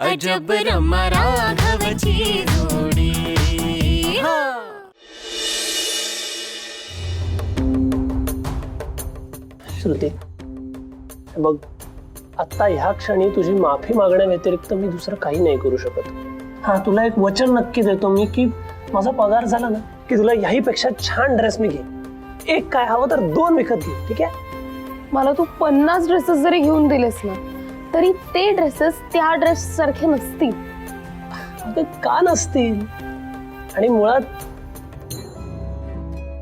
अजब रमा राघवची जोडी. श्रुती, बघ आता ह्या क्षणी तुझी माफी मागण्या व्यतिरिक्त मी दुसरं काही नाही करू शकत. हा, तुला एक वचन नक्की देतो मी की माझा पगार झाला ना की तुला याही पेक्षा छान ड्रेस मी घे. एक काय हवं तर 2 विकत घे, ठीक आहे? मला तू 50 ड्रेसेस जरी घेऊन दिलेस ना तरी ते ड्रेसेस त्या ड्रेस सारखे नसतील. अगं का नसतील? आणि मुळात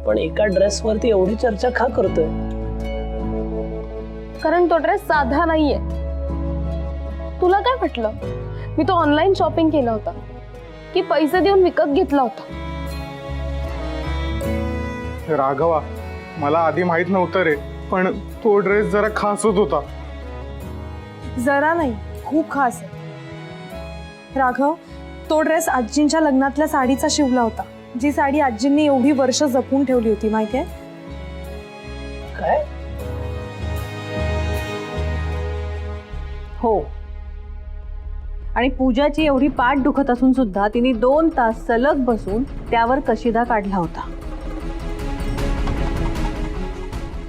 पण एका ड्रेसवरती एवढी चर्चा का करतोय? कारण तो ड्रेस साधा नाहीये. तुला काय वाटलं मी तो ऑनलाईन शॉपिंग केला होता की पैसे देऊन विकत घेतला होता? राघवा, मला आधी माहित नव्हतं रे, पण तो ड्रेस जरा खासच होता. जरा नाही, खूप खास आहे. राघव, तो ड्रेस आजींच्या लग्नातल्या साडीचा शिवला होता, जी साडी आजींनी एवढी वर्ष जपून ठेवली होती, माहितीये? काय? हो. आणि पूजाची एवढी पाठ दुखत असून सुद्धा तिने 2 तास सलग बसून त्यावर कशिदा काढला होता.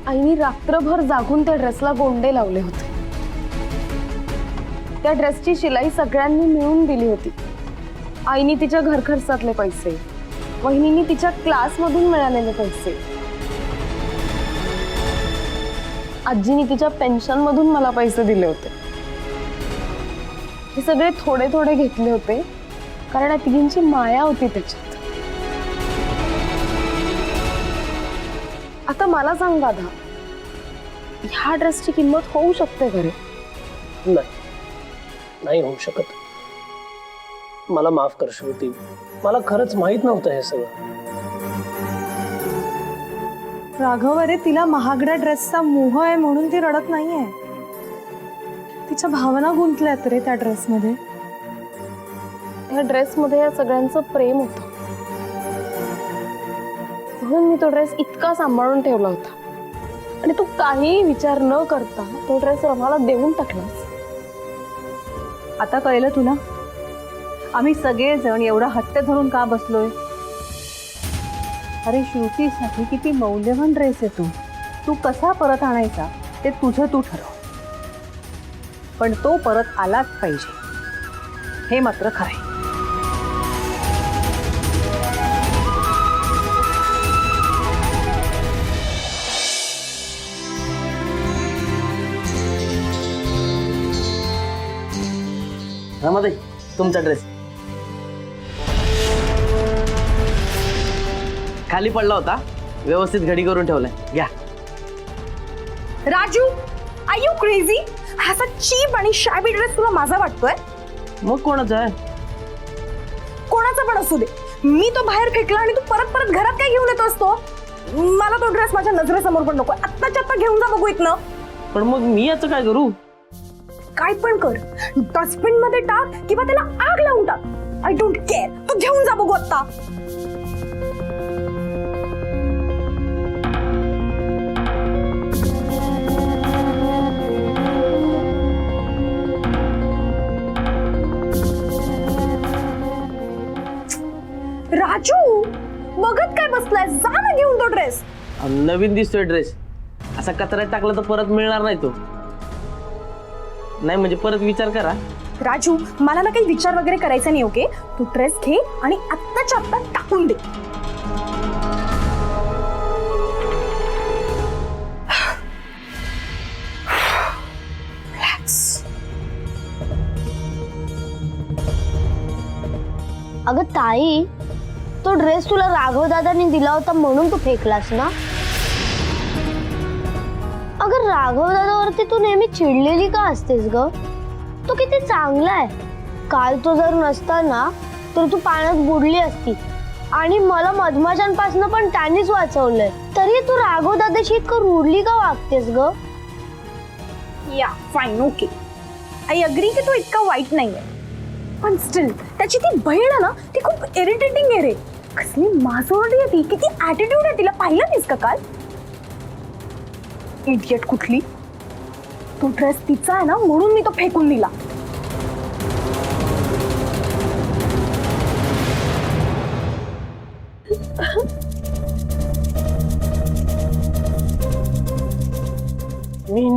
आईनी रात्रभर जागून त्या ड्रेसला गोंडे लावले होते. त्या ड्रेसची शिलाई सगळ्यांनी मिळून दिली होती. आईनी तिच्या घर खर्चातले पैसे, वहिनींनी तिच्या क्लासमधून मिळालेले पैसे, आजीनी तिच्या पेन्शन मधून मला पैसे दिले होते. हे सगळे थोडे थोडे घेतले होते कारण तिघींची माया होती त्याच्यात. आता मला सांग दादा, ह्या ड्रेसची किंमत होऊ शकते का रे? नाही होऊ शकत. मला माफ कर श्रुती, मला खरंच माहित नव्हतं हे सगळं. राघव, अरे तिला महागड्या ड्रेसचा मोह आहे म्हणून ती रडत नाहीये. तिच्या भावना गुंतल्यात रे त्या ड्रेसमध्ये. त्या ड्रेसमध्ये या सगळ्यांचं प्रेम होतं म्हणून मी तो ड्रेस इतका सांभाळून ठेवला होता. आणि तू काही विचार न करता तो ड्रेस रमाला देऊन टाकलास. आता कळलं तुला आम्ही सगळेजण एवढा हट्ट धरून का बसलोय? अरे श्रुतीसाठी किती मौल्यवान ड्रेस आहे तू कसा परत आणायचा ते तुझं तू ठरव, पण तो परत आलाच पाहिजे हे मात्र खरंय. रमाताई, तुमचा ड्रेस खाली पडला होता, व्यवस्थित घडी करून ठेवलाय, घ्या. Raju, are you crazy? असा चीप आणि शॅबी ड्रेस तुला माझा वाटतोय? मग कोणाचा आहे? कोणाचा पण असू दे, मी तो बाहेर फेकला आणि तू परत परत घरात काय घेऊन येतोस तो? मला तो ड्रेस माझ्या नजरेसमोर पण नको. आत्ताच्या आत्ता घेऊन जा बघू इथनं. पण मग मी याचं काय करू? काय पण कर, डस्टबिन मध्ये टाक किंवा त्याला आग लावून टाक. आय डोंट केअर, तू घेऊन जा बघू आता. राजू, बघत काय बसलाय? जा ना घेऊन तो ड्रेस. नवीन दिसतोय ड्रेस, असा कचऱ्यात टाकला तर परत मिळणार नाही तो. नाही म्हणजे परत विचार करा. राजू, मला ना काही विचार वगैरे करायचा नाही, ओके? तू ड्रेस घे आणि आत्ताच्या आत्ता टाकून दे. अगं ताई, तो ड्रेस तुला राघव दादांनी दिला होता म्हणून तू फेकलास ना? अगं राघव दादावरती तू नेहमी चिडलेली का असतेस ग? तो किती चांगला आहे. काल तो जर नसता ना तर तू पाण्यात बुडली असती आणि मला मधमाशांपासून पण त्यांनीच वाचवलंय. तरी तू राघव दादाशी इतकं रूडली का वागतेस ग? या फाईन, ओके, आय अग्री की तो इतका वाईट नाहीये, पण स्टिल त्याची ती बहीण आहे ना, ती खूप इरिटेटिंग आहे रे. कसली माजोरडी आहे ती, किती ॲटिट्यूड आहे तिला. पाहिलं नाहीस का काल? इडियट कुठली. तो ड्रेस तिचा आहे ना म्हणून मी तो फेकून दिला.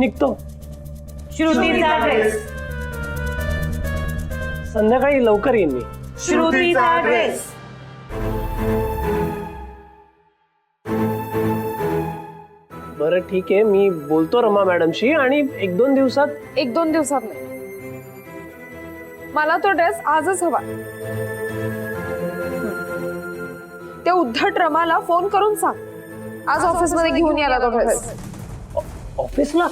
निघतो. श्रुतीचा ड्रेस. संध्याकाळी लवकर येईन मी. श्रुतीचा ड्रेस. बरं ठीक आहे, मी बोलतो रमा मॅडमशी आणि 1-2 दिवसात. 1-2 दिवसात नाही, मला तो ड्रेस आजच हवा. त्या उद्धट रमाला फोन करून सांग आज ऑफिसमध्ये घेऊन यायला तो ड्रेस. ऑफिसला?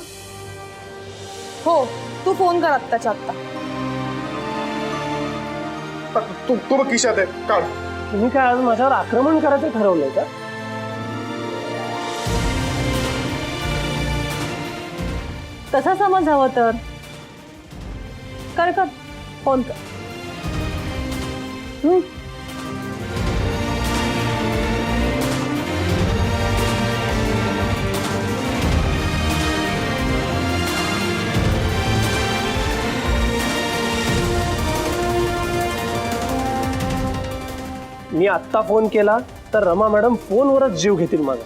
हो, तू फोन कर आत्ताच्या आत्ता. तो बघ खिशात आहे, काढ. तुम्ही काय आज माझ्यावर आक्रमण करायचं ठरवलंय का? तसा समज हवं तर कर फोन कर. मी आत्ता फोन केला तर रमा मॅडम फोनवरच जीव घेतील माझा,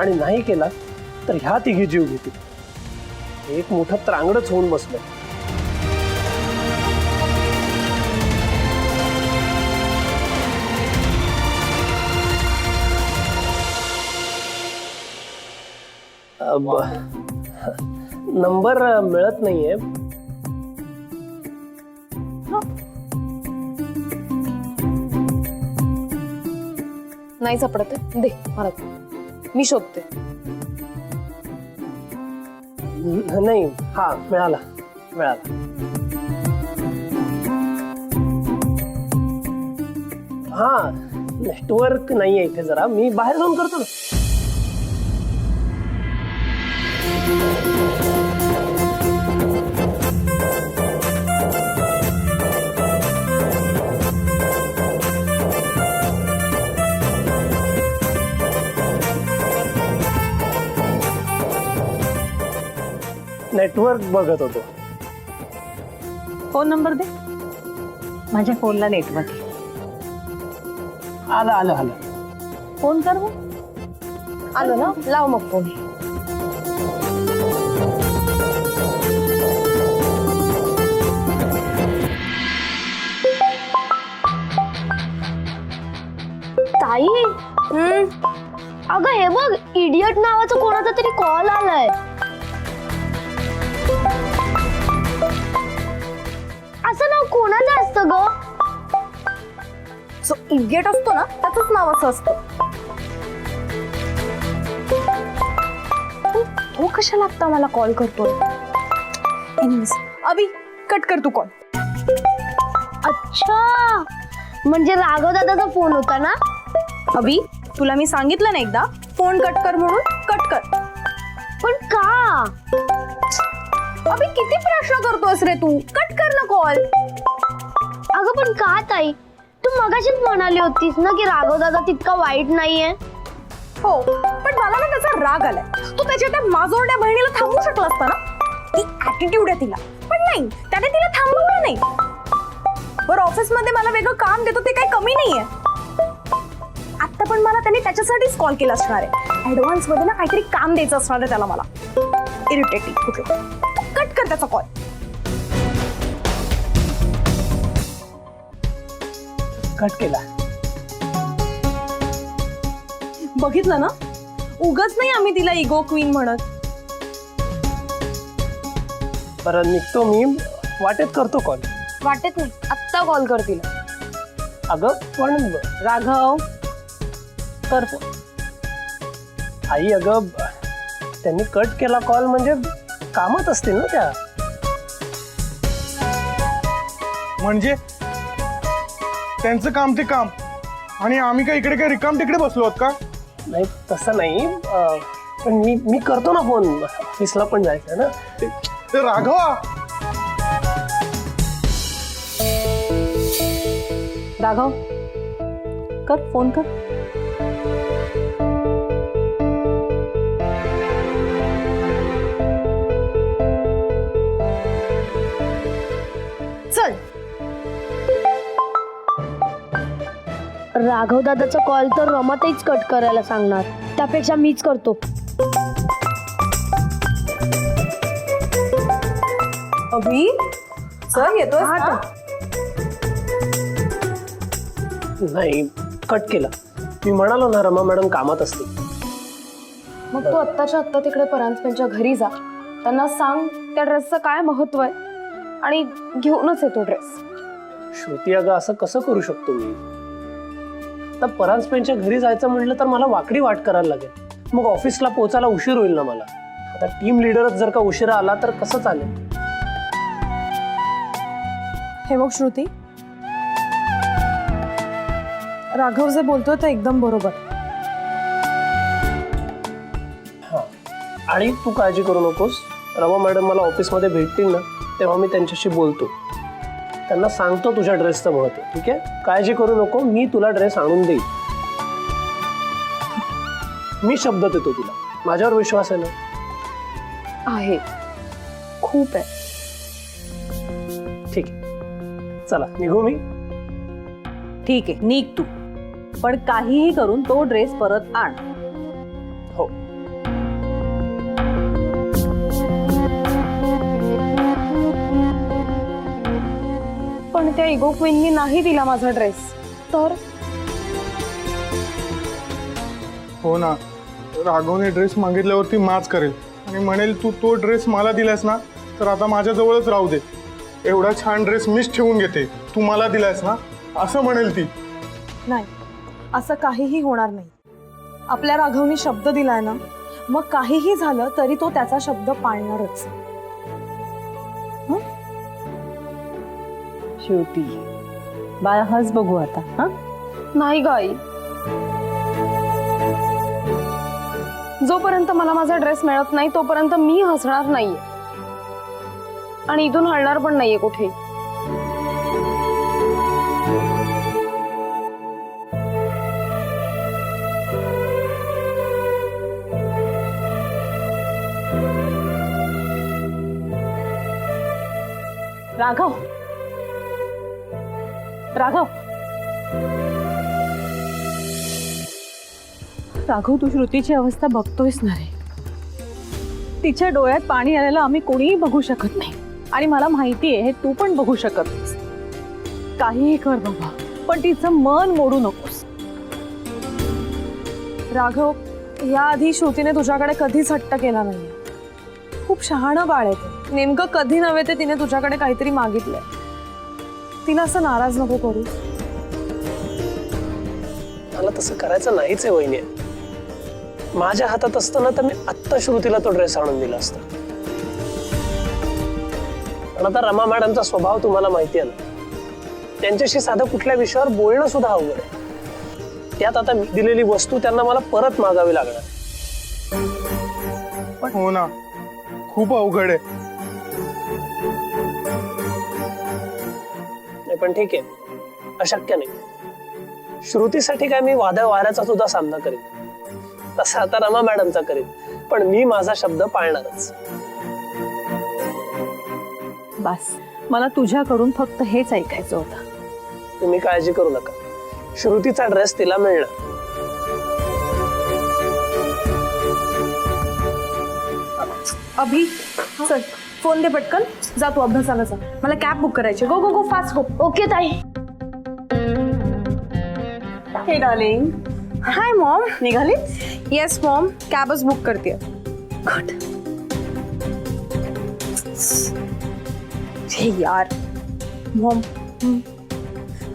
आणि नाही केला तर ह्या तिघी जीव घेतील. एक मोठं त्रांगडच होऊन बसलं. नंबर मिळत नाहीये. नाही सापडत आहे? दे मला, मी शोधते. नाही, हा मिळाला. हा, नेटवर्क नाहीये इथे, जरा मी बाहेर जाऊन करतो ना. नेटवर्क बघत होतो. फोन नंबर दे. माझ्या फोनला नेटवर्क. आलं. फोन कर मग. आलं ना, लाव मग फोन. ताई, अगं हे बघ, इडियट नावाचा कोणाचा तरी कॉल आलाय. असं नाव कोणाचं असतं ग? जो इडियट असतो ना त्याचंच नाव असं असतं. तो कशाला आता मला कॉल करतोय? एनिवेज, अभि कट कर तू कॉल. अच्छा, म्हणजे राघव दादाचा फोन होता ना? अभि, तुला मी सांगितलं ना एकदा फोन कट कर म्हणून. कट कर. पण का? अभि, किती प्रश्न करतोस रे तू? कट कर ना कॉल. अगं पण का ताई, तू मगाशीच म्हणाली होतीस ना की राघव दादा तितका वाईट नाहीये. हो, पण मला ना त्याचा राग आलाय. तू त्याच्या त्या माजोरड्या बहिणीला थांबवू शकला असता ना. ती ऍटिट्यूड आहे तिला, पण नाही, त्याने तिला थांबवलं नाही. बरं, ऑफिस मध्ये मला वेगळं काम देतो ते काही कमी नाहीये. आता पण मला त्याने त्याच्यासाठीच कॉल केला असणार आहे. ऍडव्हान्स मध्ये ना काहीतरी काम द्यायचं असणार आहे त्याला मला. इरिटेटिंग कुठलं. कट कर त्याचा कॉल. कट केला. बघितलं ना, उगाच नाही आम्ही तिला इगो क्वीन म्हणत. बरं निघतो मी, वाटेत करतो कॉल. वाटेत नाही, आत्ता कॉल कर तिला. अगं पण राघव कर फोन. आई, अगं त्यांनी कट केला कॉल म्हणजे कामात असतील ना त्या. म्हणजे त्यांचं काम ते काम, आणि आम्ही काय इकडे काय रिकाम तिकडे बसलो आहोत का? नाही तसं नाही, पण मी करतो ना फोन, ऑफिसला पण जायचं ना. ते राघवा. राघव कर फोन कर. चल. राघव दादाचा कॉल तर रमाताईच कट करायला सांगणार, त्यापेक्षा मीच करतो. अभि सर येतोय ना? नाही, कट केला. मी म्हणालो ना रमा मॅडम कामात असते. मग तू आत्ताच्या आत्ता तिकडे परांजपेंच्या घरी जा, त्यांना सांग त्या ड्रेसचं काय महत्व आहे आणि घेऊनच येतो ड्रेस. श्रुती अगं असं कसं करू शकतो मी? तर परांजपेंच्या घरी जायचं म्हटलं तर मला वाकडी वाट करायला लागेल. मग ऑफिसला पोहोचायला उशीर होईल ना मला. आता टीम लिडरच जर का उशिरा आला तर कसं चालेल? हे बघ श्रुती, राघव जे बोलतोय ते एकदम बरोबर. हा, आणि तू काळजी करू नकोस. रमा मॅडम मला ऑफिसमध्ये भेटतील ना तेव्हा मी त्यांच्याशी बोलतो. त्यांना सांगतो तुझ्या ड्रेसचं महत्व. ठीक आहे, काळजी करू नको. मी तुला ड्रेस आणून देईन. मी शब्द देतो तुला. माझ्यावर विश्वास आहे ना? आहे, खूप आहे. ठीक आहे, चला निघू मी. ठीक आहे, निघ तू, पण काहीही करून तो ड्रेस परत आण. हो. पण त्या इगो क्वीननी नाही दिला माझा ड्रेस तर. हो ना, राघवने ड्रेस मागितल्यावरती माच करेल आणि म्हणेल तू तो ड्रेस मला दिलास ना तर आता माझ्याजवळच राहू दे. एवढा छान ड्रेस मीच ठेवून घेते, तू मला दिलास ना असं म्हणेल ती. नाही, असं काहीही होणार नाही. आपल्या राघवनी शब्द दिलाय ना, मग काहीही झालं तरी तो त्याचा शब्द पाळणारच. शेवटी बाळा, हस बघू आता. हा, नाही गाई, जोपर्यंत मला माझा ड्रेस मिळत नाही तोपर्यंत मी हसणार नाहीये आणि इथून हलणार पण नाहीये कुठे. राघव, राघव, राघव, तू श्रुतीची अवस्था बघतोयस ना रे. तिच्या डोळ्यात पाणी आलेलं आम्ही कोणीही बघू शकत नाही आणि मला माहिती आहे हे तू पण बघू शकत नाहीस. काहीही कर बाबा, पण तिचं मन मोडू नकोस. राघव, याआधी श्रुतीने तुझ्याकडे कधीच हट्ट केला नाही. खूप शहाणं बाळ आहे ते. नेमकं कधी नव्हे ते तिने तुझ्याकडे काहीतरी मागितलंय. तिला असं नाराज नको करू. मला तसं करायचं नाहीच आहे वहिनी. माझ्या हातात असताना तर मी आत्ता श्रुतीला तो ड्रेस आणून दिला असता. पण आता रमा मॅडमचा स्वभाव तुम्हाला माहिती आहे ना. त्यांच्याशी साधं कुठल्या विषयावर बोलणं सुद्धा अवघड आहे. त्यात आता मी दिलेली वस्तू त्यांना मला परत मागावी लागणार. हो ना, खूप अवघड आहे. नाही पण ठीक आहे, अशक्य नाही. श्रुतीसाठी काय मी वादळ वाऱ्याचा सुद्धा सामना करेन, तसा आता रमा मॅडमचा करेन. पण मी माझा शब्द पाळणारच. बस, मला तुझ्याकडून फक्त हेच ऐकायचं होतं. तुम्ही काळजी करू नका, श्रुतीचा ड्रेस तिला मिळणार. अभि, चल फोन दे पटकन. जा तू अभ्यासाला जा. मला कॅब बुक करायची. गो गो गो फास्ट गो. ओके ताई. हे डार्लिंग, हाय मॉम. निघाली? येस मॉम, कॅबच बुक करते. गुड. हे यार मॉम,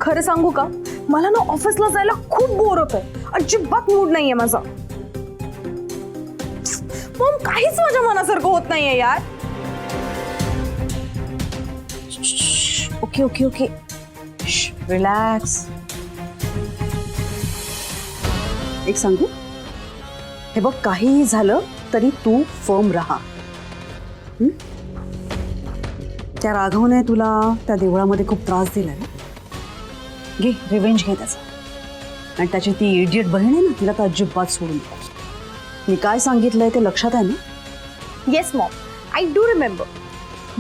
खरं सांगू का, मला ना ऑफिसला जायला खूप बोर होत आहे. अजिबात मूड नाहीये माझा. मॉम, काहीच माझ्या मनासारखं होत नाहीये यार. Okay okay okay, relax. एक सांगू, हे बघ, काहीही झालं तरी तू फर्म राहा. त्या राघवने तुला त्या देवळामध्ये खूप त्रास दिला ना. घे रिव्हेंज, घे त्याचा. आणि त्याची ती इडियट बहीण आहे ना, तिला तर अजिबात सोडून नको. मी काय सांगितलंय ते लक्षात आहे ना? Yes mom, I do remember.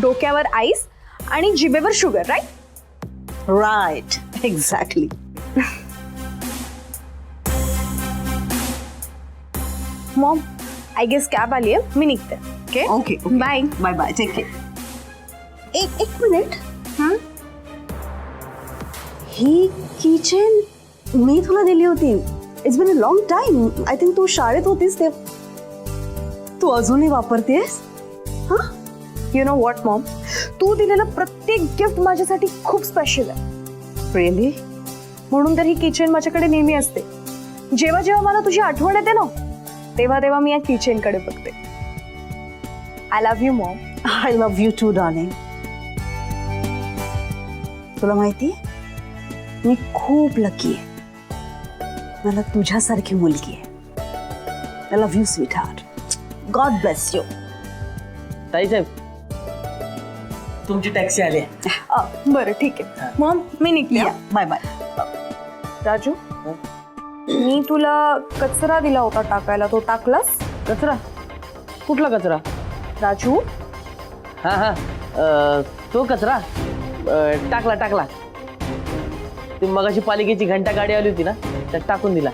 डोक्यावर आईस आणि जिभेवर sugar, right? Right, exactly. Mom, I guess cab आली आहे, मी निघते. Okay okay bye. Bye bye, take care. ए एक मिनिट. ही किचन मी तुला दिली होती. It's been a long time. I think तू शाळेत होतीस ते. तू अजूनही वापरतेस? हा? यु नो व्हॉट मॉम, तू दिलेलं प्रत्येक गिफ्ट माझ्यासाठी खूप स्पेशल आहे. रिअली? म्हणून तर ही किचन माझ्याकडे नेहमी असते. जेव्हा जेव्हा मला तुझी आठवण येते ना, तेव्हा तेव्हा मी या किचन कडे बघते. I love you mom. I love you too darling. तुला माहिती मी खूप लकी आहे. मला तुझ्यासारखी मुलगी आहे. I love you sweetheart. God bless you. ताईसाहेब, तुमची टॅक्सी आली आहे. बरं ठीक आहे मॉम, मी निघते. Bye bye. राजू, मी तुला कचरा दिला होता टाकायला, तो टाकलास? कचरा? कुठला कचरा? राजू, हा तो कचरा टाकला. ती मगाशी पालिकेची घंटा गाडी आली होती ना, त्यात टाकून दिला.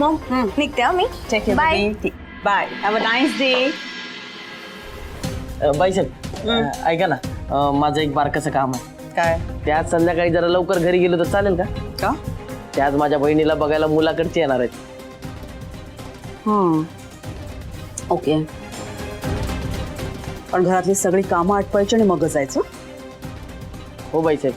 मॉम निघते हा मी. Bye. Bye. Have a nice day. बाईसाहेब, ऐका ना, माझं एक बारकाचं काम आहे. काय? ते आज संध्याकाळी जरा लवकर घरी गेलो तर चालेल का? का? ते आज माझ्या बहिणीला बघायला मुलाकडचे येणार आहेत. ओके. पण घरातली सगळी कामं आटपायची आणि मग जायचं. हो बाईसाहेब.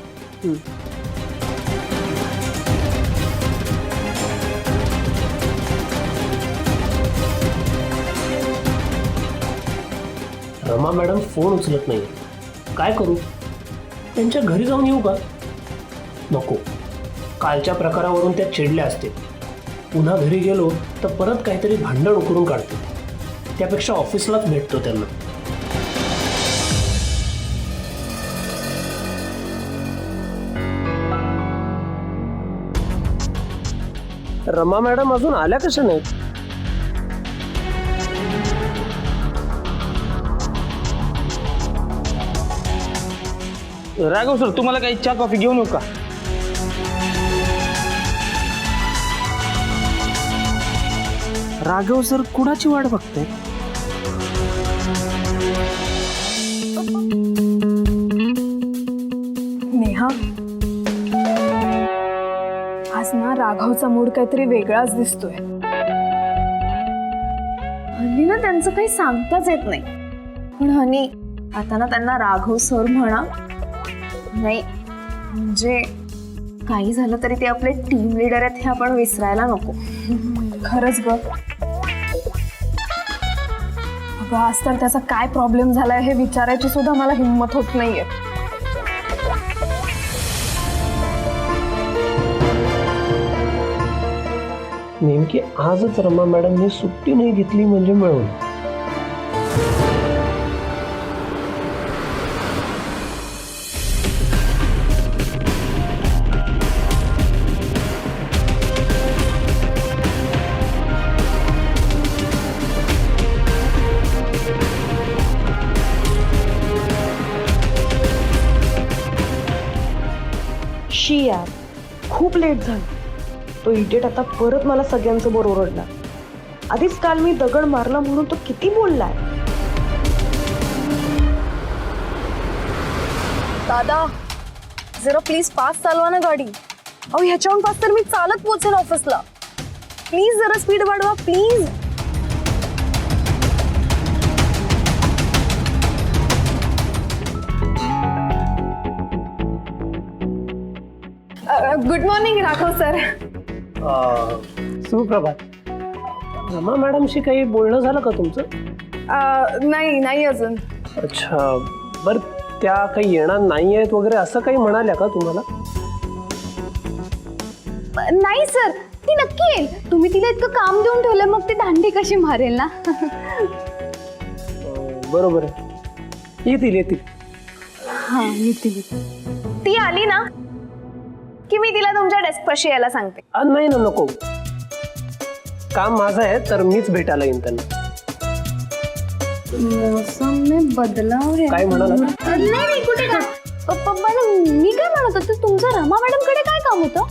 रमा मॅडम फोन उचलत नाही. काय करू? त्यांच्या घरी जाऊन येऊ का? नको, कालच्या प्रकारावरून त्या चिडल्या असतील. पुन्हा घरी गेलो तर परत काहीतरी भांडण उकरून काढते. त्यापेक्षा ऑफिसलाच भेटतो त्यांना. रमा मॅडम अजून आल्या कशा नाहीत? राघव सर, तुम्हाला काही चहा कॉफी घेऊन येऊ का? राघव सर कुणाची वाट बघते? नेहा, आज ना राघवचा मूड काहीतरी वेगळाच दिसतोय. हल्ली ना त्यांचं काही सांगताच येत नाही. पण हनी, आता ना त्यांना राघव सर म्हणा. नाही म्हणजे काही झालं तरी ते आपले टीम लीडर आहेत हे आपण विसरायला नको. खरंच ग. अगं, आज तर त्याचा काय प्रॉब्लेम झालाय हे विचारायची सुद्धा मला हिंमत होत नाहीये. नेमकी आजच रमा मॅडमने सुट्टी नाही घेतली म्हणजे मिळून. शी यार, खूप लेट झालं. तो इडियट आता परत मला सगळ्यांचं बरोबर ओरडला. आधीच काल मी दगड मारला म्हणून तो किती बोललाय. दादा, जरा प्लीज फास्ट चालवा ना गाडी. अहो, ह्याच्याहून फास्ट तर मी चालत पोहोचेन ऑफिसला. प्लीज जरा स्पीड वाढवा please. Good morning Raghav sir. सुप्रभात. रमा मॅडमशी काही बोलणं झालं का तुमचं? नाही अजून. अच्छा, बरं, त्या काही येणार नाही आहेत वगैरे असं काही म्हणाल्या का तुम्हाला? नाही सर, ती नक्की येईल. तुम्ही तिला इतकं काम देऊन ठेवलं, मग ती दांडी कशी मारेल ना. बरोबर आहे. येतील. हा, येतील. ती आली ना की मी तिला तुमच्या डेस्कपाशी यायला सांगते. नाही ना, नको. काम माझं आहे तर मीच भेटायला येईन त्यांना. मौसम में बदलाव है. काय म्हणाला? नाही कुठे काय. मी काय म्हणत होते, तुमचं रमा मॅडम कडे काय काम होतं?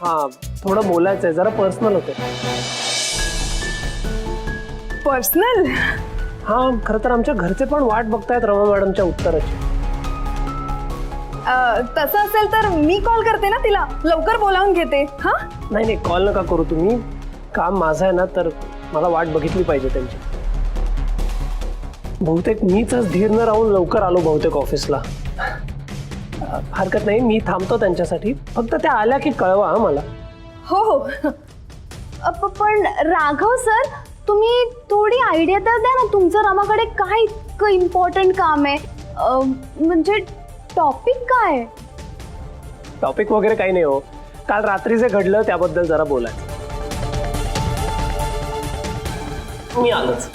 हा, थोडं बोलायचंय, जरा पर्सनल होतं. पर्सनल? हा, खरं तर आमच्या घरचे पण वाट बघतायत रमा मॅडमच्या उत्तराची. तसं असेल तर मी कॉल करते ना तिला, लवकर बोलावून घेते. हा नाही नाही, कॉल नका करू तुम्ही. काम माझं आहे ना, तर मला वाट बघितली पाहिजे त्यांची. बहुतेक मीच धीर न राहून लवकर आलो बहुतेक ऑफिसला. हरकत नाही, मी थांबतो त्यांच्यासाठी. फक्त त्या आल्या की कळवा मला. हो हो. पण राघव सर, तुम्ही थोडी आयडिया तर द्या ना, तुमचं रमाकडे काय इतकं इम्पॉर्टंट काम आहे? म्हणजे टॉपिक काय आहे? टॉपिक वगैरे काही नाही हो. काल रात्री जे घडलं त्याबद्दल जरा बोलायचं. मी आलोच.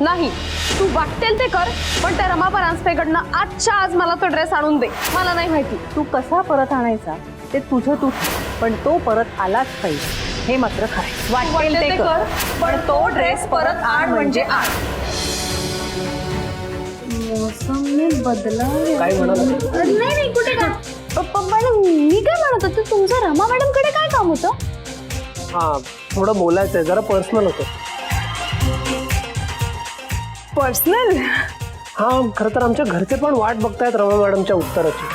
नाही, तू वाटेल ते कर, पण त्या रमा परांजपेकडनं आजच्या आज मला तो ड्रेस आणून दे. मला नाही माहिती तू कसा परत आणायचा ते तुझं तू, पण तो परत आलाच पाहिजे, हे मात्र खरं. वाटेल ते कर, पण तो ड्रेस परत आण म्हणजे आण. मौसमने बदला. काय म्हणाला? नाही कुठे काय. पण मी काय म्हणत होते, तुमचं रमा मॅडम कडे काय काम होतं? हा, थोडं बोलायचंय, जरा पर्सनल होतं. पर्सनल? हा, खरं तर आमच्या घरचे पण वाट बघतायत रमा मॅडमच्या उत्तराची.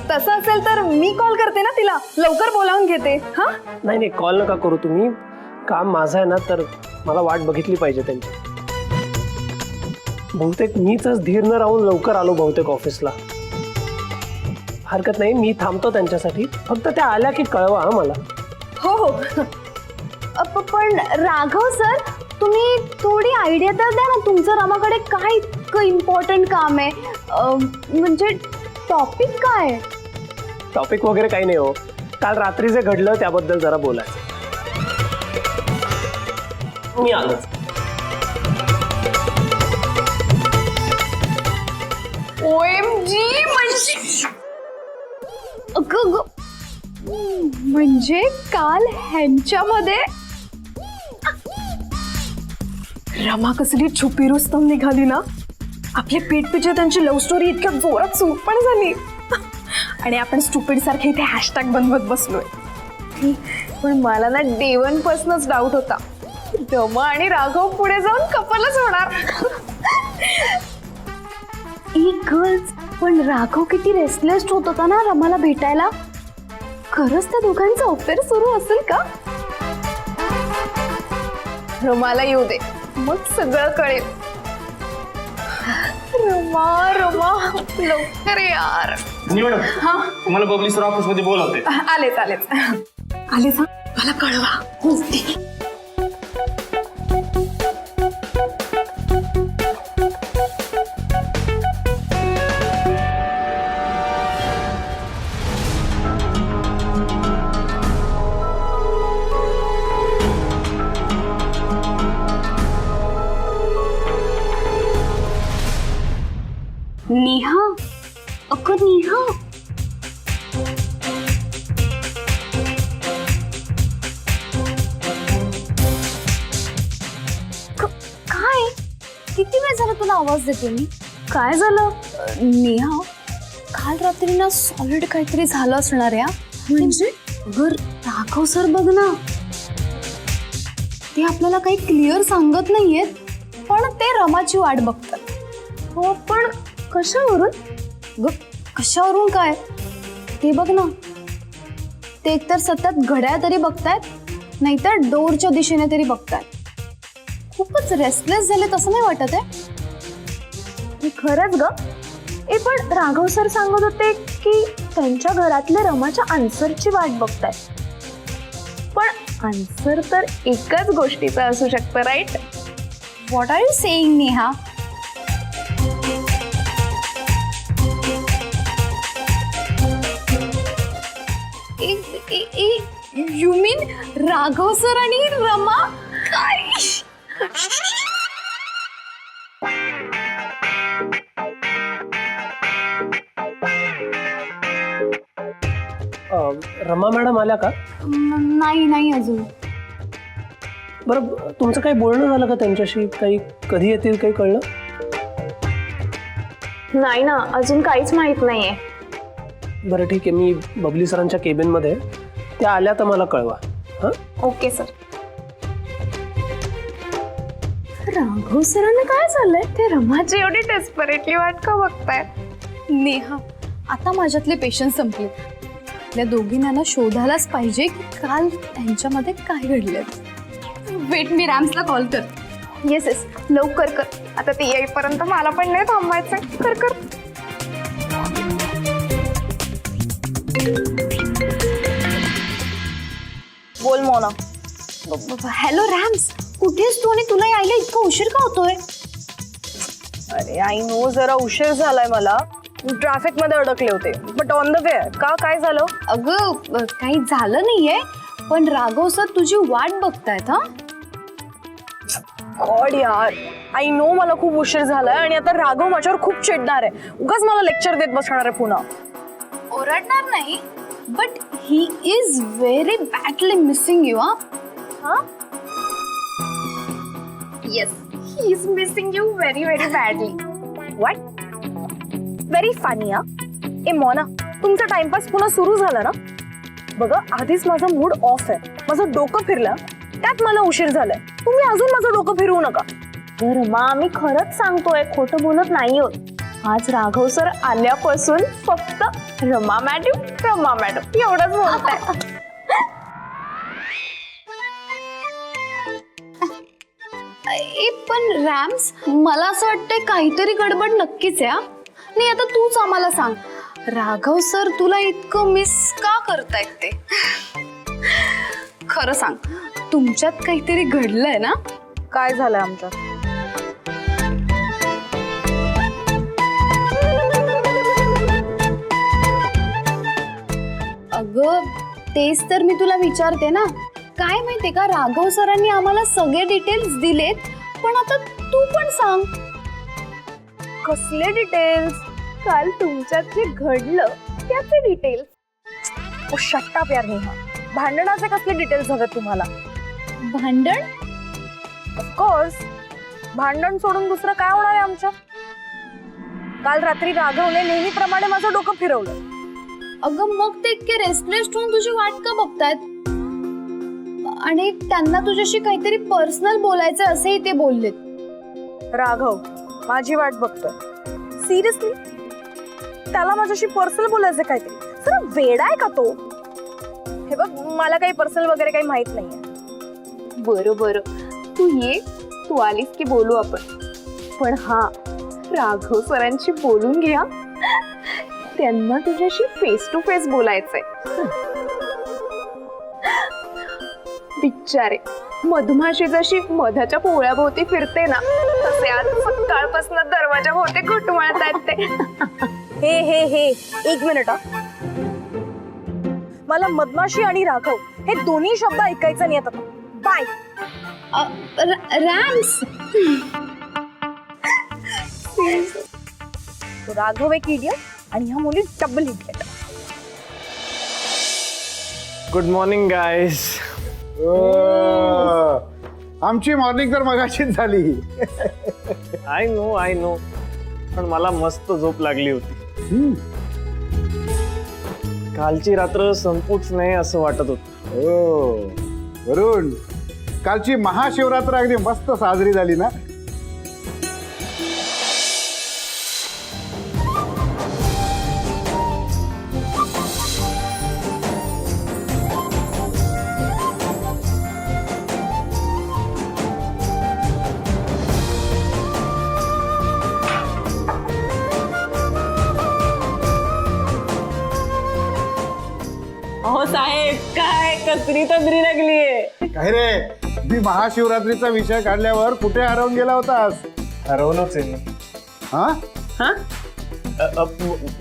तसं असेल तर मी कॉल करते ना तिला, लवकर बोलावून घेते. हा नाही नाही, कॉल नका करू तुम्ही. काम माझं आहे ना, तर मला वाट बघितली पाहिजे त्यांची. बहुतेक मीच धीर न राहून लवकर आलो बहुतेक ऑफिसला. हरकत नाही, मी थांबतो त्यांच्यासाठी. फक्त त्या आल्या की कळवा मला. हो हो. पण राघव सर, तुम्ही थोडी आयडिया तर द्या ना, तुमचं रमाकडे काय इतकं इम्पॉर्टंट काम आहे? म्हणजे टॉपिक काय आहे? टॉपिक वगैरे काही नाही हो. काल रात्री जे घडलं त्याबद्दल जरा बोलायचं. मी आलोच. OMG, म्हणजे काल ह्यांच्यामध्ये रमा कसली छुपी रुस्तम निघाली ना. आपले पेटपिचे त्यांची लव्ह स्टोरी इतक्या जोरात सुरू पण झाली आणि आपण स्टुपिड सारखे इथे हॅशटॅग बनवत बसलोय. पण मला ना डे वन पासूनच डाऊट होता, रमा आणि राघव पुढे जाऊन कपलच होणार. गर्ल्स, पण राघव किती रेस्टलेस होत होता ना रमाला भेटायला. खरंच त्या दोघांचं अफेअर सुरू असेल का? रमाला येऊ दे, मग सगळं कळेल. रमा रमा लवकर यार. मॅडम, तुम्हाला बबली सर ऑफिस मध्ये बोलावते. आलेच आलेच आलेच. मला कळवा. नेहा, अगं नेहा, काय? किती वेळ झाला तुला आवाज देते मी? काय झालं? नेहा, काल रात्री ना सॉलिड काहीतरी झालं असणार आहे. म्हणजे अगर राघव सर बघ ना, ते आपल्याला काही क्लिअर सांगत नाहीयेत, पण ते रमाची वाट बघतात. हो, पण कशावरून? कशावरून काय ते बघ ना. ते एकतर सतत घड्याळ तरी बघतायत, नाहीतर डोरच्या दिशेने तरी बघतायत. खूपच रेस्टलेस झाले, तसं नाही वाटत आहे? खरंच ग. पण राघव सर सांगत होते की त्यांच्या घरातले रमाच्या आन्सरची वाट बघतायत. पण आन्सर तर एकच गोष्टीचा असू शकतं, right? What are you saying Neha? You mean Raghav sir आणि रमा? काय? रमा मॅडम आल्या का? नाही अजून. बरं, तुमचं काही बोलणं झालं का त्यांच्याशी? काही कधी येतील काही कळलं? नाही ना, अजून काहीच माहित नाहीये. बरं ठीक आहे, मी बबली सरांच्या केबिनमध्ये आहे. त्या आल्या तर मला कळवा. हां, ओके सर. राघव सरांना काय झालंय? ते रमाची एवढी डेस्परेटली वाट का बघताय? नेहा, आता माझ्यातले पेशन्स संपले. त्या दोघींना ना शोधायलाच पाहिजे की काल त्यांच्यामध्ये काय घडलं. वेट, मी रॅम्सला कॉल कर. येस येस, लवकर कर. आता ती येईपर्यंत मला पण नाही थांबायचंय. कर कर. बोल मोना. हॅलो रॅम्स, कुठेस तू आणि तुला यायला इतका उशीर का होतोय? अरे आय नो, जरा उशीर झालाय मला. ट्रॅफिक मध्ये अडकले होते, बट ऑन द वे. का, काय झालं? अगं काही झालं नाहीये, पण राघव सर तुझी वाट बघतायत. हा, गॉड यार, आय नो मला खूप उशीर झालाय आणि आता राघव माझ्यावर खूप चिडणार आहे. उगाच मला लेक्चर देत बसणार आहे पुन्हा. ओरडणार नाही, but he is very badly missing you. हा, yes, he is missing you very very badly. What? Very funny. हा ए मोना, तुमचा टाइमपास पुन्हा सुरू झाला ना? बघा, आधीच माझा मूड ऑफ आहे, माझं डोकं फिरलं, त्यात मला उशीर झालाय. तुम्ही अजून माझं डोकं फिरवू नका. रमा, मी खरंच सांगतोय, खोटं बोलत नाही होत. आज राघव सर आल्यापासून फक्त रमा मॅडम एवढंच बोलताय. पण रॅम्स, मला असं वाटतंय काहीतरी गडबड नक्कीच आहे. नाही, आता तूच आम्हाला सांग, राघव सर तुला इतकं मिस का करतायत ते? खरं सांग, तुमच्यात काहीतरी घडलंय ना? काय झालंय आमच्यात? अगं, तेच तर मी तुला विचारते ना. काय माहितीये का, राघव सरांनी आम्हाला सगळे डिटेल्स दिलेत, पण आता तू पण सांग. कसले डिटेल्स? काल तुमच्यात जे घडलं त्याचे डिटेल्स. ओ शट अप यार नेहा, भांडणाचे कसले डिटेल्स हवेत तुम्हाला? भांडण? ऑफकोर्स, भांडण सोडून दुसरं काय होणार आहे आमच्या? काल रात्री राघवने नेहमीप्रमाणे माझं डोकं फिरवलं. अगं, मग ते इतके रेस्टलेस होऊन तुझी वाट का बघतायत? आणि त्यांना तुझ्याशी काहीतरी पर्सनल बोलायचं असेही ते बोललेत. राघव माझी वाट बघतोय. सिरियसली? त्याला माझ्याशी पर्सनल बोलायचं काहीतरी? जरा वेडा आहे का तो? हे बघ, मला काही पर्सनल वगैरे काही माहित नाहीये. बरं, तू ये, तू आलीस की बोलू आपण. पण हा, राघव सरांशी बोलून घ्या, त्यांना तुझ्याशी फेस टू फेस बोलायचंय. बिचारे, मधमाशी जशी मधाच्या पोळ्याभोवती फिरते ना, तसे आज सकाळपासून दरवाजा भोवती घुटमळतायत ते. हे एक मिनिट. मला मधमाशी आणि राघव हे दोन्ही शब्द ऐकायचं नाही आता. बाय. रॅम्स, राघव एक इडियट आणि ह्या मुली double idiot. Good morning guys. आमची मॉर्निंग तर मगाशीच झाली. आय नो, पण मला मस्त झोप लागली होती. कालची रात्र संपूच नाही असं वाटत होत. हो वरुण, कालची महाशिवरात्र अगदी मस्त साजरी झाली ना. हो साहेब, काय कसरी तंद्री लागलीये. काय रे, मी महाशिवरात्रीचा विषय काढल्यावर कुठे हरवून गेला होतास? हरवलंच आहे. हा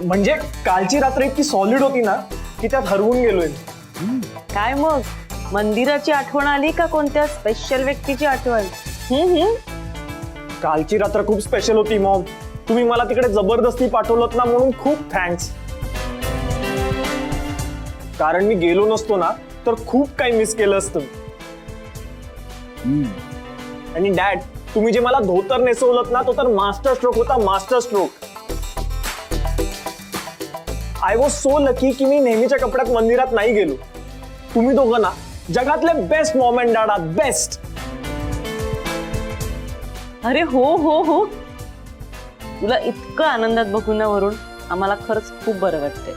म्हणजे कालची रात्र इतकी सॉलिड होती ना की त्यात हरवून गेलोय. काय मग, मंदिराची आठवण आली का कोणत्या स्पेशल व्यक्तीची आठवण? कालची रात्र खूप स्पेशल होती मॉम. तुम्ही मला तिकडे जबरदस्ती पाठवलं ना, म्हणून खूप थँक्स. कारण मी गेलो नसतो ना तर खूप काही मिस केलं असतं. आणि डॅड, तुम्ही जे मला धोतर नेसवलत ना, तो तर मास्टर स्ट्रोक होता, master stroke. I was so lucky की मी नेहमीच्या कपड्यात मंदिरात नाही गेलो. तुम्ही दोघं ना जगातले बेस्ट मॉम अँड डॅड आहात, बेस्ट. अरे हो हो हो, तुला इतकं आनंदात बघून ना वरून आम्हाला खरंच खूप बरं वाटतंय.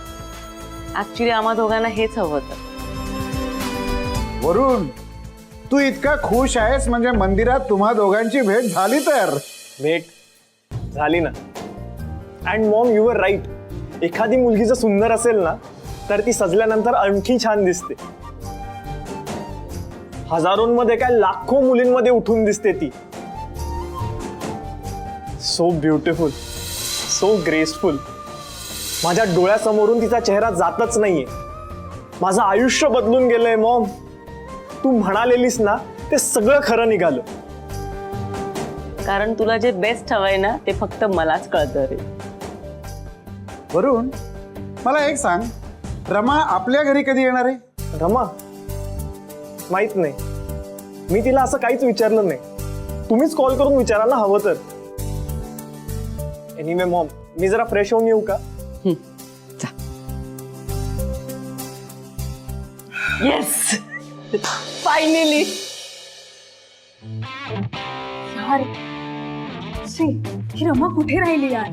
ऍक्च्युली आम्हा दोघांना हेच हवं होतं. वरुण, तू इतका खुश आहेस म्हणजे मंदिरात तुम्हा दोघांची भेट झाली तर. भेट झाली ना. And mom you were right. एखादी मुलगी जर सुंदर असेल ना तर ती सजल्यानंतर आणखी छान दिसते. हजारोंमध्ये काय लाखो मुलींमध्ये उठून दिसते ती. So beautiful, so graceful. माझ्या डोळ्यासमोरून तिचा चेहरा जातच नाहीये. माझं आयुष्य बदलून गेलंय मॉम. तू म्हणालेलीस ना ते सगळं खरं निघालं. कारण तुला जे बेस्ट हवंय ना ते फक्त मलाच कळतं रे. वरुण, मला एक सांग, रमा आपल्या घरी कधी येणार आहे? रमा माहित नाही. मी तिला असं काहीच विचारलं नाही. तुम्हीच कॉल करून विचारा ना हवं तर. एनिवे मॉम, मी जरा फ्रेश होऊन येऊ का? Yes, finally. यार शी, ही रमा कुठे राहिली यार?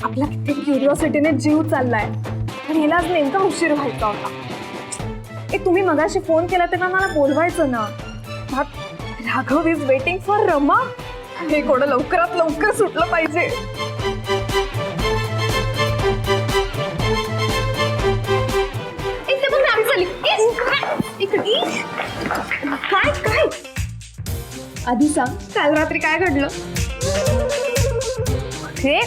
आपला किती क्युरिओसिटीने जीव चाललाय आणि हिला आज नेमका उशीर व्हायचा होता. तुम्ही मगाशी फोन केला तेव्हा मला बोलवायचं ना. Raghav is waiting for Rama. हे कोणं लवकरात लवकर सुटलं पाहिजे. काय काय आधी सांग, काल रात्री काय घडलं? हे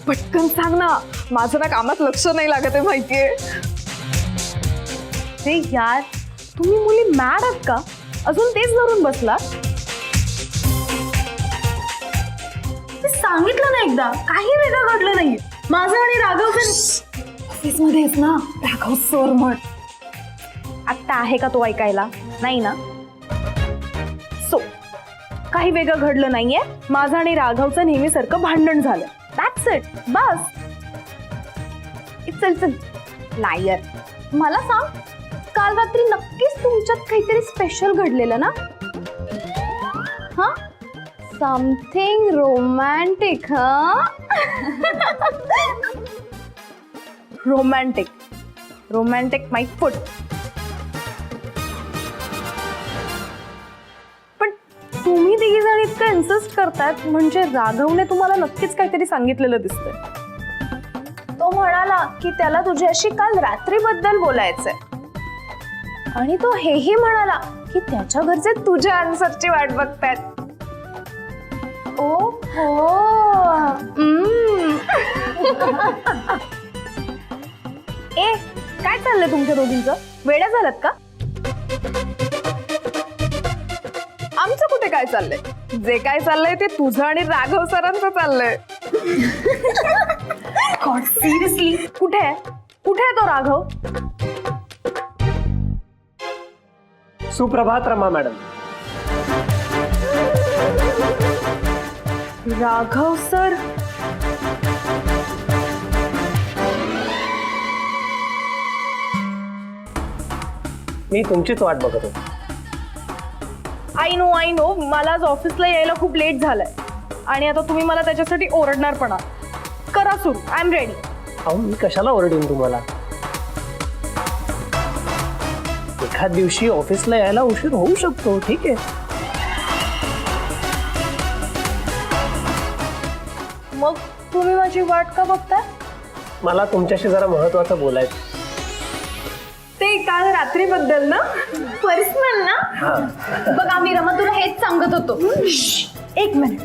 पटकन सांग ना, माझं ना कामात लक्ष नाही लागत आहे माहितीये. हे यार, तुम्ही मुली मॅड आहात का? अजून तेच धरून बसला. सांगितलं ना एकदा, काही वेगळं घडलं नाहीये. माझं आणि राघवचं ऑफिस मध्येच ना, राघव सर म्हण. आत्ता आहे का तो ऐकायला? नाही ना. सो काही वेगळं घडलं नाहीये. माझं आणि राघवचं नेहमीसारखं भांडण झालं. दॅट्स इट, बस. चल चल लायर, मला सांग, काल रात्री नक्कीच तुमच्यात काहीतरी स्पेशल घडलेलं ना? हा, समथिंग रोमॅन्टिक. हा, रोमॅन्टिक रोमॅन्टिक माय फूट. पण तुम्ही तिघी जण इतकं इन्सिस्ट करतात म्हणजे राघवने तुम्हाला नक्कीच काहीतरी सांगितलेलं दिसतंय. तो म्हणाला की त्याला तुझ्याशी काल रात्रीबद्दल बोलायचंय आणि तो हेही म्हणाला की त्याच्या घरचे तुझ्या आन्सरची वाट बघतायत. ओ हो. ए, काय चाललंय तुमच्या दोघींचं? वेड्या झालात का? आमचं कुठे काय चाललंय? जे काय चाललंय ते तुझं आणि राघव सरांचं चाललंय. गॉड, सिरियसली कुठे आहे? कुठे आहे तो राघव? सुप्रभात रमा मॅडम. राघव सर, मी तुमचीच वाट बघत होतो. आय नो मला आज ऑफिसला यायला खूप लेट झालंय आणि आता तुम्ही मला त्याच्यासाठी ओरडणार पण आहात. करा सुरू, आय एम रेडी. अहो, मी कशाला ओरडेन तुम्हाला? एखाद दिवशी ऑफिसला यायला उशीर होऊ शकतो, ठीक आहे. मग तुम्ही माझी वाट का बघताय? मला तुमच्याशी जरा महत्वाचं बोलायचं. ते काल रात्रीबद्दल ना? पर्सनल ना? बघ, आम्ही रमा तुला हेच सांगत होतो. एक मिनिट.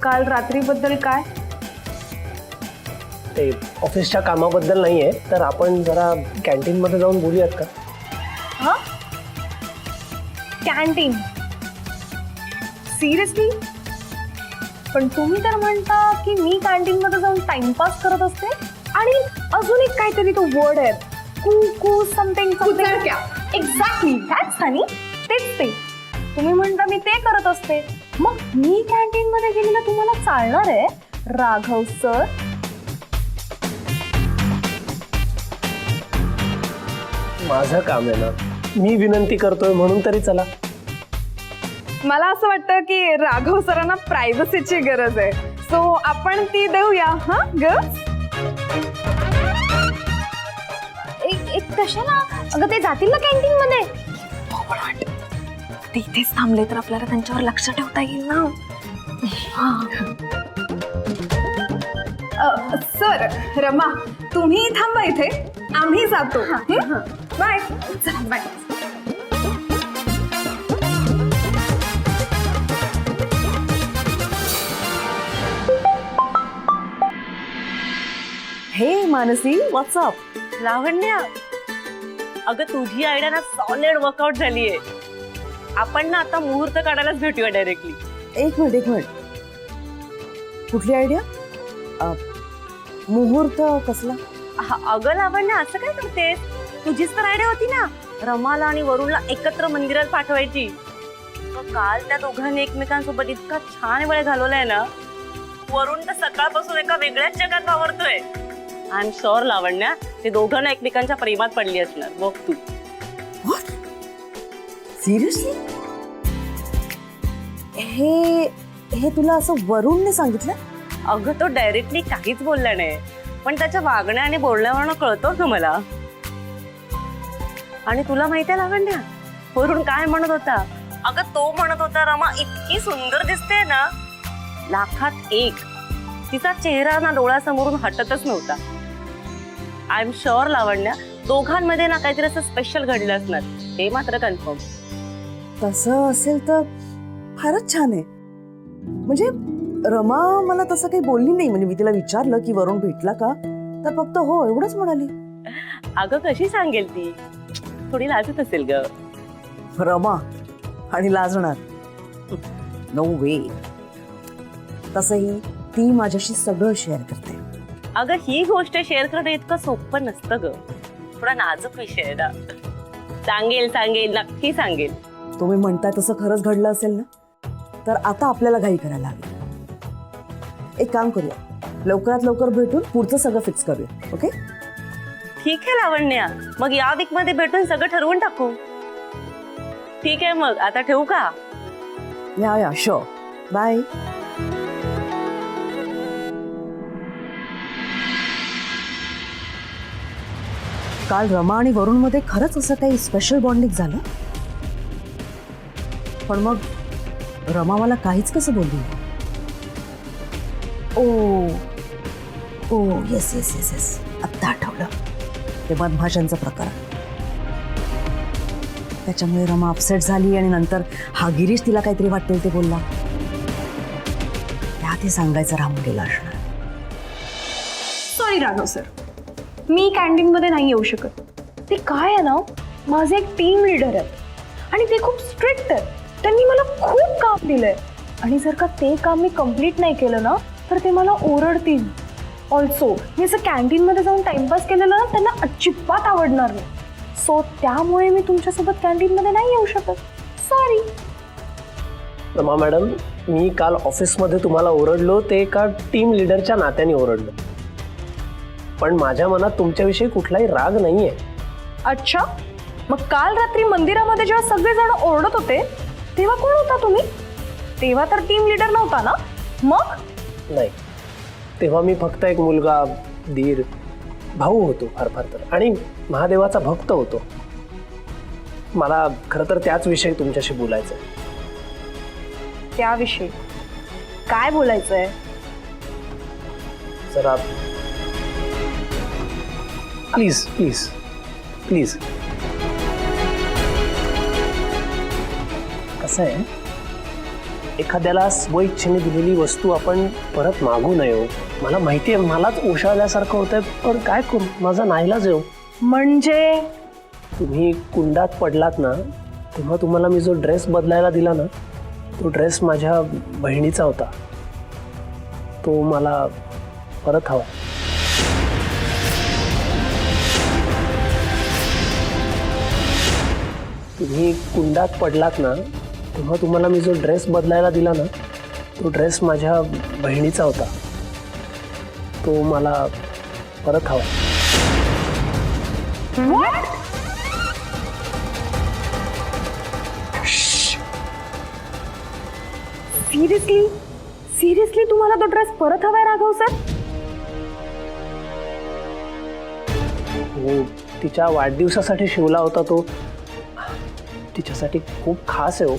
काल रात्रीबद्दल काय? ते ऑफिसच्या कामाबद्दल नाहीये, तर आपण जरा कॅन्टीन मध्ये जाऊन बोलूयात का? हा, कॅन्टीन? सिरियसली? पण तुम्ही तर म्हणता की मी कॅन्टीन मध्ये जाऊन टाइमपास करत असते. आणि अजून एक काहीतरी तो वर्ड आहे, कू समथिंग. एक्झॅक्टली, दॅट्स हनी, तेच ते. तुम्ही म्हणता मी ते करत असते. मग मी कॅन्टीन मध्ये गेलेला तुम्हाला चालणार आहे राघव सर? माझं काम आहे ना, मी विनंती करतोय म्हणून तरी चला. मला असं वाटतं की राघव सरांना प्रायव्हसीची गरज आहे, सो आपण ती देऊया. हा गर्ल्स, एक कशाला? अगं ते जातील ना कॅन्टीन मध्ये. ते इथेच थांबले तर आपल्याला त्यांच्यावर लक्ष ठेवता येईल ना. सर, रमा, तुम्ही थांबा इथे, आम्ही जातो. बाय. बाय. हे मानसी, व्हॉट्सअप? लावण्या, अगं तुझी आयडिया ना सॉलिड वर्कआउट झालीये. आपण ना आता मुहूर्त काढायलाच भेटूया डायरेक्टली. एक मिनिट. कुठली आयडिया? मुहूर्त कसला? अगं लावण्या, असं काय करतेस? तुझीच तर आयडिया होती ना, रमाला आणि वरुणला एकत्र मंदिरात पाठवायची. काल त्या दोघांनी एकमेकांसोबत इतका छान वेळ घालवलाय ना, वरुण तर सकाळपासून एका वेगळ्याच जगात वावरतोय. आय एम शुअर लावण्या, ते दोघांना एकमेकांच्या प्रेमात पडली असणार. बघ तू. सिरियसली? हे तुला असं वरुणने सांगितलं? अगं तो डायरेक्टली काहीच बोलला नाही, पण त्याच्या वागण्या आणि बोलण्यावरनं कळतो ना मला. आणि तुला माहितीये लावण्या, वरुण काय म्हणत होता? अगं तो म्हणत होता, रमा इतकी सुंदर दिसते ना, लाखात एक. तिचा चेहरा ना डोळ्यासमोरून हटतच नव्हता. आय एम शुअर लावण्या, दोघांमध्ये ना काहीतरी असं स्पेशल घडलं असणार, हे मात्र कन्फर्म. तसं असेल तर फारच छान आहे. म्हणजे रमा मला तसं काही बोलली नाही. म्हणजे मी तिला विचारलं की वरुण भेटला का, तर फक्त हो एवढंच म्हणाली. अगं कशी सांगेल ती, थोडी लाजत असेल ग. रमा आणि लाजणार? नो वे. तसंही ती माझ्याशी सगळं शेअर करते. अगं ही गोष्ट शेअर करणं इतकं सोपं नसतं ग, थोडा नाजूक विषय आहे ना. सांगेल, नक्की सांगेल. तुम्ही म्हणताय तसं खरंच घडलं असेल ना, तर आता आपल्याला घाई करायला हवी. एक काम करूया, लवकरात लवकर भेटून पुढचं सगळं फिक्स करूया. ओके? ठीक आहे लावण्या, मग या वीक मध्ये भेटून सगळं ठरवून टाकू. ठीक आहे, मग आता ठेवू का? या शुअर. बाय. काल रमा आणि वरुण मध्ये खरंच असं काही स्पेशल बॉन्डिंग झालं, पण मग रमा मला काहीच कसं बोलली? ओ येस, आत्ता आठवलं. ते मधमाशांचा प्रकार. त्याच्यामुळे रमा अपसेट झाली आणि नंतर हा गिरीश तिला काहीतरी वाटेल ते बोलला. त्या ते सांगायचं राहून गेला असणार. सॉरी राघव सर, मी कॅन्टीन मध्ये नाही येऊ शकत. ते काय आहे ना, माझे एक टीम लीडर आहेत आणि ते खूप स्ट्रिक्ट आहेत. त्यांनी मला खूप काम दिलंय आणि जर का ते काम मी कम्प्लीट नाही केलं ना, तर ते मला ओरडतील. ऑल्सो मी असं कॅन्टीन मध्ये जाऊन टाइमपास केलेलं ना, त्यांना अजिबात आवडणार नाही. सो त्यामुळे मी तुमच्यासोबत कॅन्टीन मध्ये नाही येऊ शकत. सॉरी. रमा मॅडम, मी काल ऑफिसमध्ये तुम्हाला ओरडलो ते एका टीम लिडरच्या नात्याने ओरडलो, पण माझ्या मनात तुमच्याविषयी कुठलाही राग नाहीये. अच्छा, मग काल रात्री मंदिरामध्ये जेव्हा सगळेजण ओरडत होते तेव्हा कोण होता तुम्ही? तेव्हा तर टीम लीडर नव्हता ना? मग? नाही, तेव्हा मी फक्त एक मुलगा, धीर, भाऊ होतो फार तर, आणि महादेवाचा भक्त होतो. मला खरं तर त्याच विषयी तुमच्याशी बोलायचं. त्याविषयी काय बोलायचंय? जरा प्लीज प्लीज प्लीज. कसं आहे, एखाद्याला स्वइच्छेने दिलेली वस्तू आपण परत मागू नये हो. मला माहिती आहे, मलाच ओशाळल्यासारखं होतंय, पण काय करू, माझा नाईलाज आहे. म्हणजे तुम्ही कुंडात पडलात ना, तेव्हा तुम्हाला मी जो ड्रेस बदलायला दिला ना, तो ड्रेस माझ्या बहिणीचा होता. तो मला परत हवा. तुम्ही कुंडात पडलात ना, तेव्हा तुम्हाला मी जो ड्रेस बदलायला दिला ना, तो ड्रेस माझ्या बहिणीचा होता. तो मला परत हवा. सिरियसली सिरियसली तुम्हाला तो ड्रेस परत हवाय राघव सर? हो, तिच्या वाढदिवसासाठी शिवला होता तो. तिच्यासाठी खूप खास आहे हो.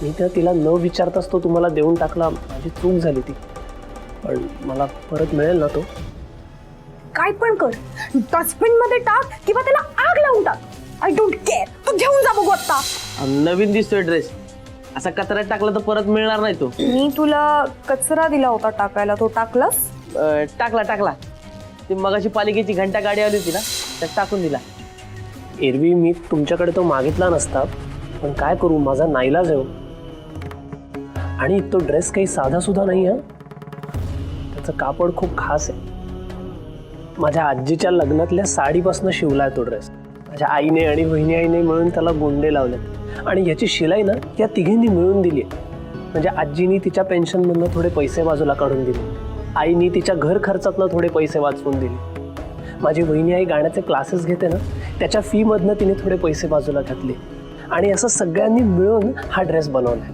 मी तर तिला न विचारताच तो तुम्हाला देऊन टाकला. माझी चूक झाली ती, पण मला परत मिळेल ना तो? काय पण कर, डस्टबिन मध्ये टाक किंवा त्याला आग लावून टाक. आय डोंट केअर, तू घेऊन जा बघू आता. नवीन दिसतोय ड्रेस, असा कचऱ्यात टाकला तर परत मिळणार नाही तो. मी तुला कचरा दिला होता टाकायला, तो टाकलास? टाकला. ती मगाशी पालिकेची घंटा गाडी आली होती ना, त्यात टाकून दिला. एरवी मी तुमच्याकडे तो मागितला नसता, पण काय करू, माझा नाईलाज आहे हो. आणि तो ड्रेस काही साधा सुद्धा नाही आहे. त्याचं कापड खूप खास आहे. माझ्या आजीच्या लग्नातल्या साडीपासून शिवलाय तो ड्रेस. माझ्या आईने आणि वहिनी आईने मिळून त्याला गोंडे लावले, आणि याची शिलाई ना या तिघींनी मिळून दिली आहे. म्हणजे आजीनी तिच्या पेन्शनमधनं थोडे पैसे बाजूला काढून दिले, आईनी तिच्या घर खर्चातनं थोडे पैसे वाचवून दिले, माझी वहिनी आई गाण्याचे क्लासेस घेते ना, त्याच्या फीमधनं तिने थोडे पैसे बाजूला घातले, आणि असं सगळ्यांनी मिळून हा ड्रेस बनवलाय.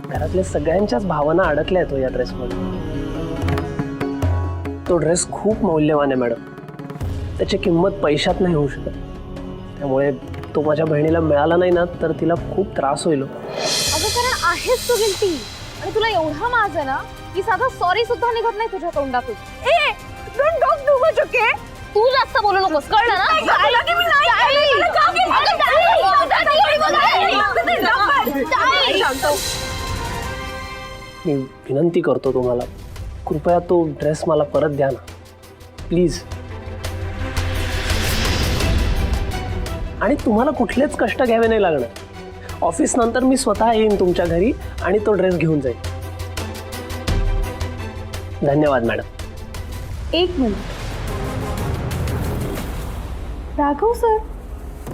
घरातल्या सगळ्यांच्याच भावना अडकल्या आहेत या ड्रेसमध्ये. तो ड्रेस खूप मौल्यवान आहे मॅडम. त्याची किंमत पैशात नाही होऊ शकत. त्यामुळे तो माझ्या बहिणीला मिळाला नाही ना, तर तिला खूप त्रास होईल. अगं कारण आहेस तू गिल्टी, आणि तुला एवढा माज आहे ना की साधा सॉरी सुद्धा निघत नाही तुझ्या तोंडातून. ए don't talk too much, okay? तू जास्त बोलू नकोस, कळलं ना? मी विनंती करतो तुम्हाला, कृपया तो ड्रेस मला परत द्या ना, प्लीज. आणि तुम्हाला कुठलेच कष्ट घ्यावे नाही लागणार. ऑफिस नंतर मी स्वतः येईन तुमच्या घरी आणि तो ड्रेस घेऊन जाईन. धन्यवाद मॅडम. एक मिनिट, राघव सर,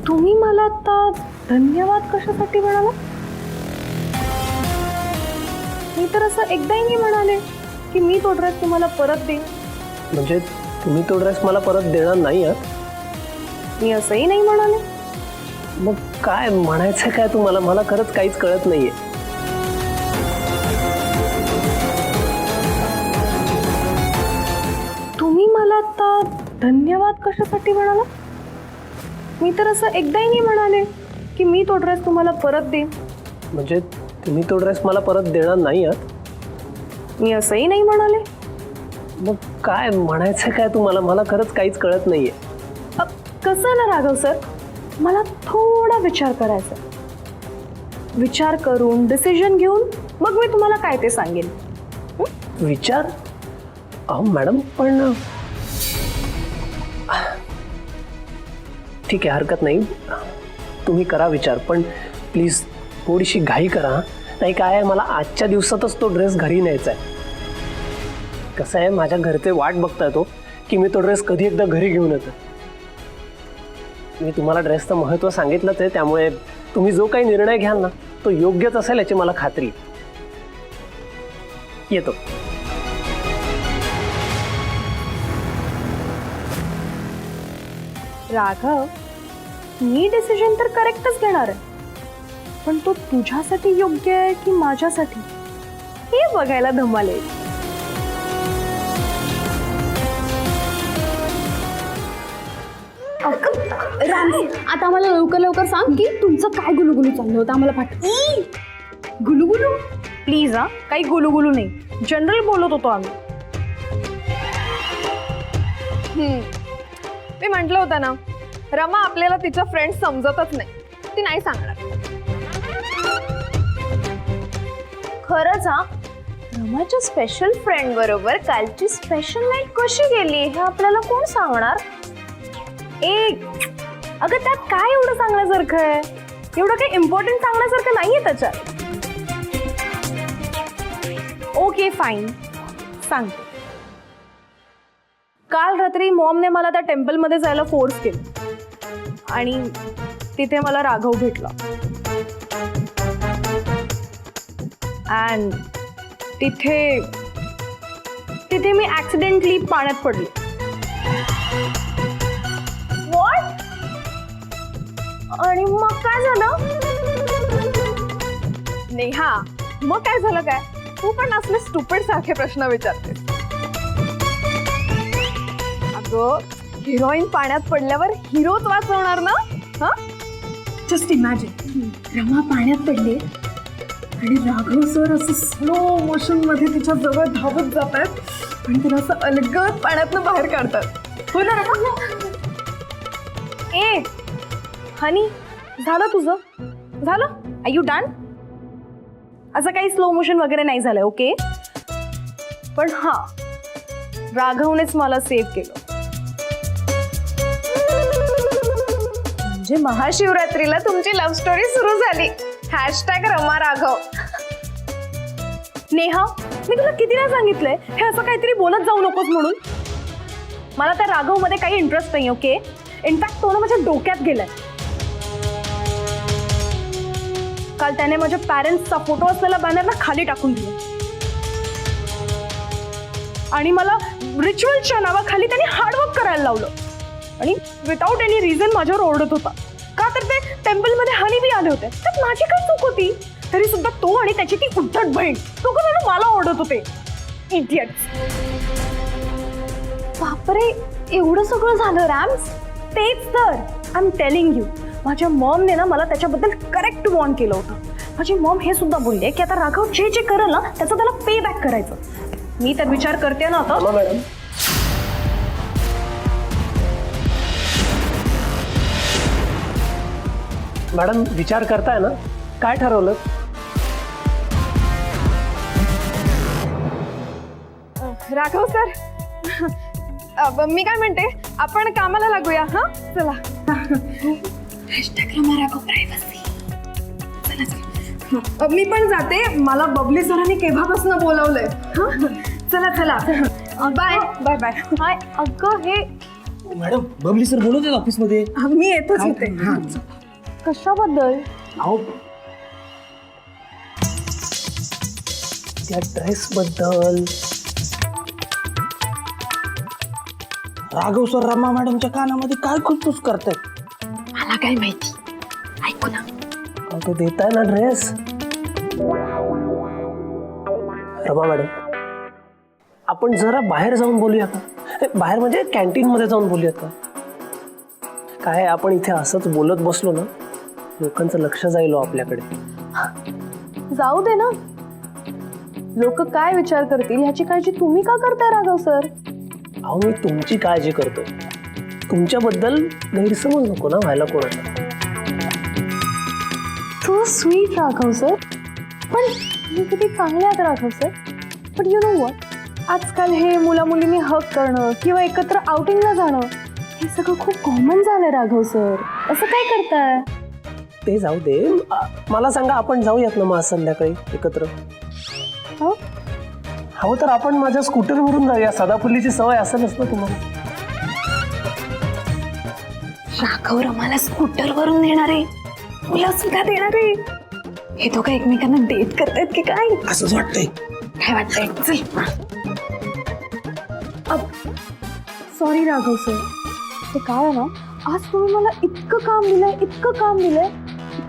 तुम्ही मला आता धन्यवाद कशासाठी म्हणाला? मी तर असं एकदाही नाही म्हणाले की मी तो ड्रेस तुम्हाला परत देईन. म्हणजे तुम्ही तो ड्रेस मला परत देणार नाही आहात? मी असंही नाही म्हणाले. मग काय म्हणायचं काय तुम्हाला? मला खरंच काहीच कळत नाहीये. तुम्ही मला आता धन्यवाद कशासाठी म्हणाला? मी तर असं एकदाही नाही म्हणाले की मी तो ड्रेस तुम्हाला परत देईन. म्हणजे तुम्ही तो ड्रेस मला परत देणार नाही आहात? मी असंही नाही म्हणाले. मग काय म्हणायचं काय तुम्हाला? मला खरंच काहीच कळत नाहीये. कसं ना राघव सर, मला थोडा विचार करायचा. विचार करून डिसिजन घेऊन मग मी तुम्हाला काय ते सांगेन. विचार? अहो मॅडम, पण ठीक आहे, हरकत नाही, तुम्ही करा विचार, पण प्लीज थोडीशी घाई करा. नाही काय आहे, मला आजच्या दिवसातच तो ड्रेस घरी न्यायचा आहे. कसं आहे, माझ्या घरचे वाट बघताय तो की मी तो ड्रेस कधी एकदा घरी घेऊन येतो. मी तुम्हाला ड्रेसचं महत्त्व सांगितलंच आहे, त्यामुळे तुम्ही जो काही निर्णय घ्याल ना तो योग्यच असेल याची मला खात्री. येतो. राघव, मी डिसिजन तर करेक्टच घेणार आहे, पण तो तुझ्यासाठी योग्य आहे की माझ्यासाठी हे बघायला धमाल येईल. राणी, आता आम्हाला लवकर लवकर सांग की तुमचं काय गुलुगुलू चाललं होतं, आम्हाला पाठव. गुलुगुलू प्लीज. हा, काही गुलुगुलू नाही, जनरल बोलत होतो आम्ही. मी म्हटलं होतं ना, रमा आपल्याला तिच्या फ्रेंड समजतच नाही, ती नाही सांगणार. खरंच हा, रमाच्या स्पेशल फ्रेंड बरोबर कालची स्पेशल नाईट कशी गेली हे आपल्याला कोण सांगणार? अगं त्यात काय एवढं सांगण्यासारखं आहे? एवढं काही इम्पॉर्टंट सांगण्यासारखं नाहीये त्याच्यात. ओके फाईन, सांग. काल रात्री मॉमने मला त्या टेम्पलमध्ये जायला फोर्स केलं आणि तिथे मला राघव भेटला. अँड तिथे मी ऍक्सिडेंटली पाण्यात पडले. व्हॉट? आणि मग काय झालं? नेहा, मग काय झालं काय, तू पण असले स्टुपिड सारखे प्रश्न विचारते. अगं हिरोईन पाण्यात पडल्यावर हिरोच वाचवणार ना. हा, जस्ट इमॅजिन, रमा पाण्यात पडले आणि राघव सर असं स्लो मोशन मध्ये तिच्या जवळ धावत जात आहेत आणि तिला असं अलगद पाण्यातनं बाहेर काढतात. हो ना रमा? ए हनी, झालं तुझं? झालं? Are you done? असं काही स्लो मोशन वगैरे नाही झालंय, ओके? पण हा, राघवनेच मला सेव्ह केलं. म्हणजे महाशिवरात्रीला तुमची लव्ह स्टोरी सुरू झाली. हॅशटॅग रमा राघव. नेहा, मी तुला किती वेळा सांगितलंय हे असं काहीतरी बोलत जाऊ नकोस म्हणून. मला त्या राघव मध्ये काही इंटरेस्ट नाही, ओके? इनफॅक्ट तो ना माझ्या डोक्यात गेलाय. काल त्याने माझ्या पॅरेंट्सचा फोटो असलेला बॅनरला खाली टाकून दिला आणि मला रिच्युअलच्या नावाखाली त्याने हार्डवर्क करायला लावलं आणि विदाऊट एनी रिझन माझ्यावर ओरडत होता. का तर ते टेम्पलमध्ये हनी बी आले होते. त्यात माझी काय चूक होती? तरी सुद्धा तो आणि त्याची ती उद्धट बहीण दोघं मला ओरडत होते. इडियट्स. बापरे, एवढं सगळं झालं रॅम्स? तेच तर, आय एम टेलिंग यू, माझ्या मॉमने ना मला त्याच्याबद्दल करेक्ट वॉर्न केलं होतं. माझी मॉम हे सुद्धा बोलली की आता राघव जे जे करेल ना त्याचं त्याला पे बॅक करायचं. मी तर विचार करते ना आता. मॅडम, मॅडम विचार करताय ना, काय ठरवलं? राघव सर, मी काय म्हणते, आपण कामाला लागूया. हा चला. मी पण जाते, मला बबली सरांनी केव्हापासून बोलवलंय. चला चला, बाय बाय बाय. हाय अगं, हे मॅडम बबली सर बोलत आहेत ऑफिसमध्ये. मी येतच होते. कशाबद्दल? अहो, त्या ड्रेस बद्दल. राघव सर रमा मॅडमच्या कानामध्ये काय खुसफुस करतायत? मला काय माहिती, ऐकू ना. अहो, तो देताय ना ड्रेस. रमा मॅडम, आपण जरा बाहेर जाऊन बोलूया का? बाहेर म्हणजे कॅन्टीन मध्ये जाऊन बोलूयात का? काय आपण इथे असंच बोलत बसलो ना, लोकांचं लक्ष जाईल आपल्याकडे. जाऊ दे ना, लोक काय विचार करतील ह्याची काळजी तुम्ही का करताय राघव सर? अहो, मी तुमची काळजी करतो. तुमच्याबद्दल गैरसमज नको ना व्हायला कोणाचा. So sweet Raghav sir. पण मी किती चांगले आहेत राघव सर. पण यू नो व्हॉट, आजकाल हे मुला मुलींनी हक करणं किंवा एकत्र आउटिंगला जाणं हे सगळं खूप कॉमन झालंय राघव सर. असं काय करताय? ते जाऊ दे, मला सांगा, आपण जाऊयात ना मग आज संध्याकाळी एकत्र? हो, हो तर आपण माझ्या स्कूटरवरून जाऊया. सदाफुलीची सवय असेलच ना तुम्हाला. राघव रमाला स्कूटरवरून नेणार आहे, तुला सुद्धा देणार आहे. हे दोघं एकमेकांना डेट करतायत की काय? असंच वाटतंय. काय वाटतंय? चल. सॉरी राघव सर, ते काय आहे ना, आज तुम्ही मला इतकं काम दिलंय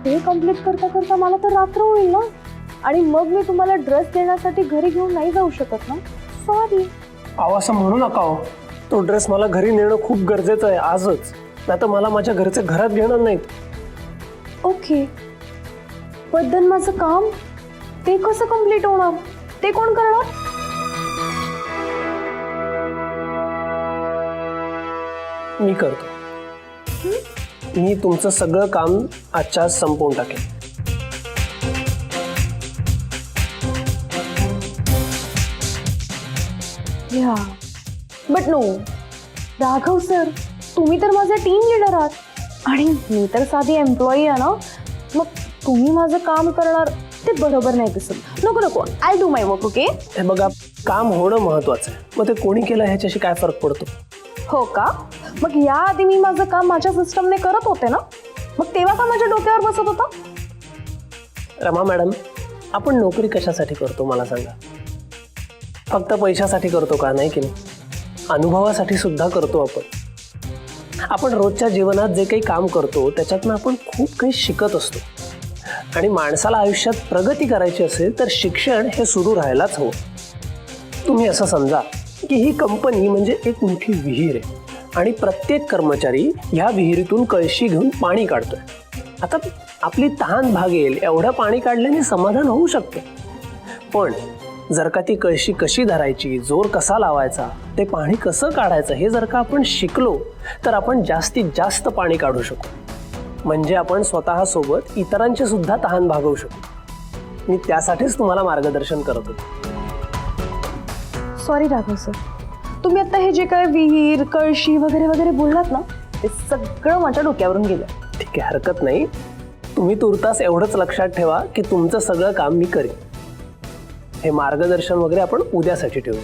ते कम्प्लीट करता करता मला तर रात्र होईल ना, आणि मग मी तुम्हाला ड्रेस देण्यासाठी घरी घेऊन नाही जाऊ शकत ना. सॉरी. अहो, असं म्हणू नका हो. तो ड्रेस मला घरी नेणं खूप गरजेचं आहे आजच, नाही तर मला माझ्या घरचे घरात घेणार नाहीत. ओके, पण देन माझं काम ते कसं कम्प्लीट होणार? ते कोण करणार? मी करतो. मी तुमचं सगळं काम आजच्या आज संपवून टाकेन. या बट नो राघव सर, तुम्ही तर माझे टीम लीडर आहात आणि मी तर साधी एम्प्लॉई आहे ना. मग तुम्ही माझं काम करणार ते बरोबर नाही दिसत. नको नको, I do my work. Okay, हे बघा, काम होणं महत्वाचं आहे. मग ते कोणी केलं ह्याच्याशी काय फरक पडतो? हो का? मग याआधी मी माझं काम माझ्या सिस्टमने करत होते ना, मग तेव्हा का माझ्या डोक्यावर बसत होता? रमा मॅडम, आपण नोकरी कशासाठी करतो मला सांगा? फक्त पैशासाठी करतो का? नाही की नाही, अनुभवासाठी सुद्धा करतो आपण. आपण रोजच्या जीवनात जे काही काम करतो त्याच्यातनं आपण खूप काही शिकत असतो. आणि माणसाला आयुष्यात प्रगती करायची असेल तर शिक्षण हे सुरू राहायलाच हवं. तुम्ही असं समजा की ही कंपनी म्हणजे एक मोठी विहीर आहे आणि प्रत्येक कर्मचारी ह्या विहिरीतून कळशी घेऊन पाणी काढतोय. आता आपली तहान भागेल एवढं पाणी काढल्याने समाधान होऊ शकतं, पण जर का ती कळशी कशी धरायची, जोर कसा लावायचा, ते पाणी कसं काढायचं हे जर का आपण शिकलो तर आपण जास्तीत जास्त पाणी काढू शकू. म्हणजे आपण स्वतःसोबत इतरांची सुद्धा तहान भागवू शकू. मी त्यासाठीच तुम्हाला मार्गदर्शन करत होतो. सॉरी राघव सर, तुम्ही आता हे जे काय विहीर कळशी वगैरे वगैरे बोललात ना, ते सगळं माझ्या डोक्यावरून गेलं. ठीक आहे, हरकत नाही. तुम्ही तुर्तास एवढंच लक्षात ठेवा की तुमचं सगळं काम मी करेन. हे मार्गदर्शन वगैरे आपण उद्यासाठी ठेवू,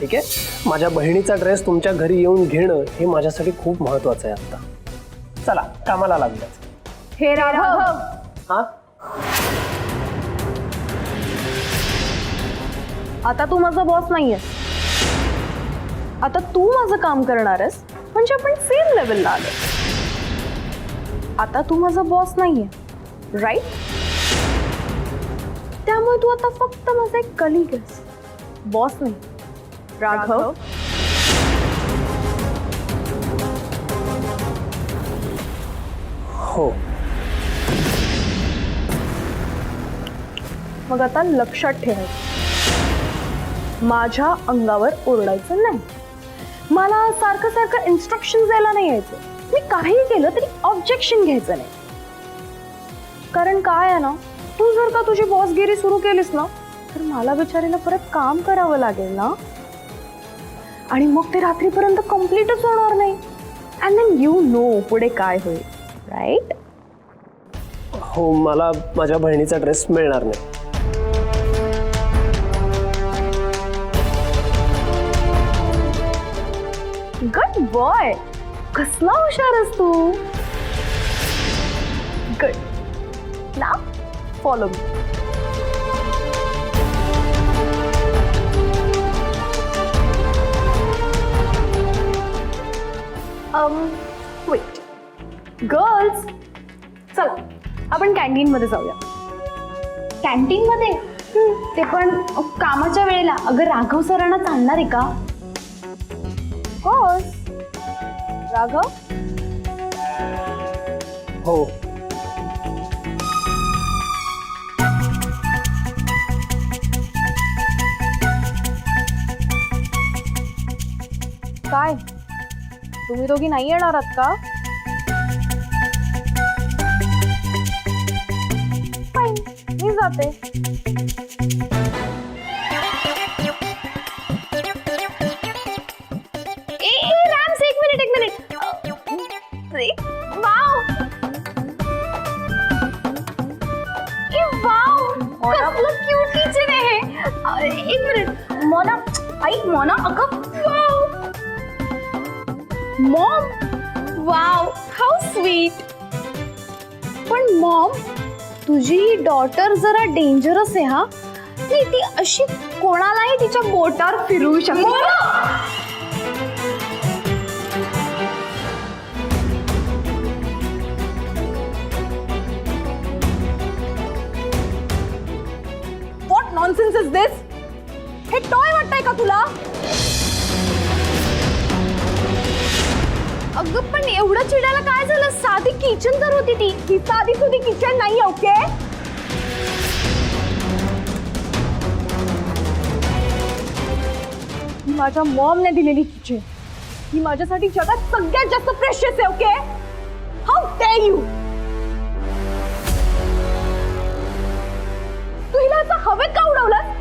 ठीक आहे? माझ्या बहिणीचा ड्रेस तुमच्या घरी येऊन घेणं हे माझ्यासाठी खूप महत्वाचं आहे. आता चला कामाला लागल्याच. हे राघव, हा, आता तू माझा बॉस नाहीये. आता तू माझं काम करणार आहेस म्हणजे आपण सेम लेवलला आलो. आता तू माझा बॉस नाहीये, राईट? त्यामुळे तू आता फक्त माझा एक कलिग आहेस, बॉस नाही. राघव, हो. मग आता लक्षात ठेवायचं, माझ्या अंगावर ओरडायचं नाही. मला सारखं सारखं इन्स्ट्रक्शन द्यायला नाही यायचं. मी काही केलं तरी ऑब्जेक्शन घ्यायचं नाही. कारण काय आहे ना, तू जर का तुझी बॉसगिरी सुरू केलीस ना तर मला बिचारीला परत काम करावं लागेल ना, आणि मग ते रात्रीपर्यंत कम्प्लीटच होणार नाही. अँड देन यू नो पुढे काय होईल, राईट? हो, मला माझ्या बहिणीचा ड्रेस मिळणार नाही. गुड बॉय, कसला हुशार आहेस तू. Good, now follow me. Wait girls, चला आपण कॅन्टीन मध्ये जाऊया. कॅन्टीन मध्ये? ते पण कामाच्या वेळेला? अगं राघव सरांना चालणार आहे का? कोर्स राघव. हो, काय तुम्ही दोघी नाही येणार आहात का? फाईन, मी जाते. रॅम्स, एक मिनिट. वाव, कसलं क्यूट किचन आहे हे. एक मिनिट मोना, ऐक मोना, अगं मॉम, वाव हाऊ स्वीट. पण मॉम, तुझी डॉटर जरा डेंजरस आहे हा. ती अशी कोणालाही तिच्या बोटावर फिरवू शकते. व्हॉट नॉनसेन्स इज दिस? हे टॉय वाटतंय का तुला? अगं पण एवढं चिडायला काय झालं? साधी किचन तर होती ती. ही साधी सुधी किचन नाही, ओके? ही माझ्या मॉमने दिलेली किचन. ही माझ्यासाठी जगात सगळ्यात जास्त प्रेशियस आहे, ओके? How dare you. तू हिला असं हवेत का उडवलं?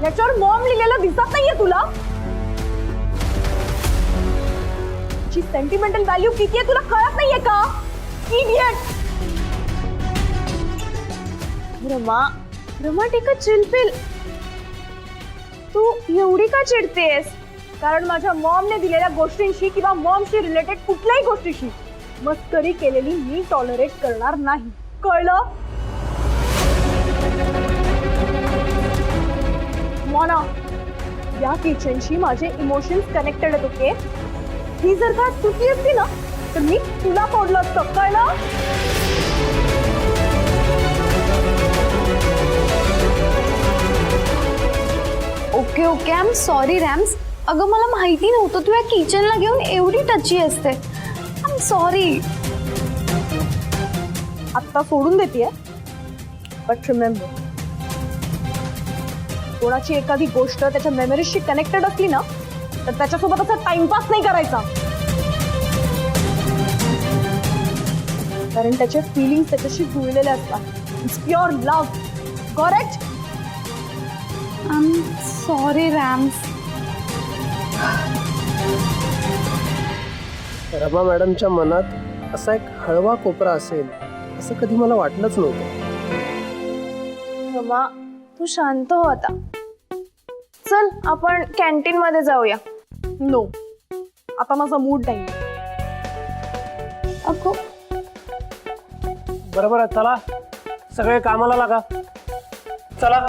याच्यावर मॉम लिहिलेलं दिसत नाहीये तुला? ची सेंटिमेंटल व्हॅल्यू किती आहे तुला कळत नाहीये का? Idiot. Rama take a chill pill. तू एवढी का चिडतेस? कारण माझ्या मॉमने दिलेल्या गोष्टींशी किंवा मॉमशी रिलेटेड कुठल्याही गोष्टीशी मस्करी केलेली मी टॉलरेट करणार नाही, कळलं? मोना, या किचनशी माझे इमोशन्स कनेक्टेड आहेत, ओके? ही जर का चुकी असती ना तर मी तुला फोडलं असतं, कळलं? Okay okay I am sorry rams. अगं मला माहिती नव्हतं तू या किचनला घेऊन एवढी टची असते. I am sorry. आत्ता सोडून देते, बट रिमेंबर, कोणाची एखादी गोष्ट त्याच्या मेमरीजशी कनेक्टेड असली ना तर त्याच्यासोबत असा टाइमपास नाही करायचा, कारण त्याचे फिलिंग्स त्याच्याशी जुळलेले असतात. It's pure love. Correct? I am sorry Rams. Rama मॅडमच्या मनात असा एक हळवा कोपरा असेल असं कधी मला वाटलंच नव्हतं. रमा तू शांत हो आता. चल आपण कॅन्टीन मध्ये जाऊया. नो, आता माझा मूड नाही. अगो बरोबर आहे, चला सगळे कामाला लागा. चला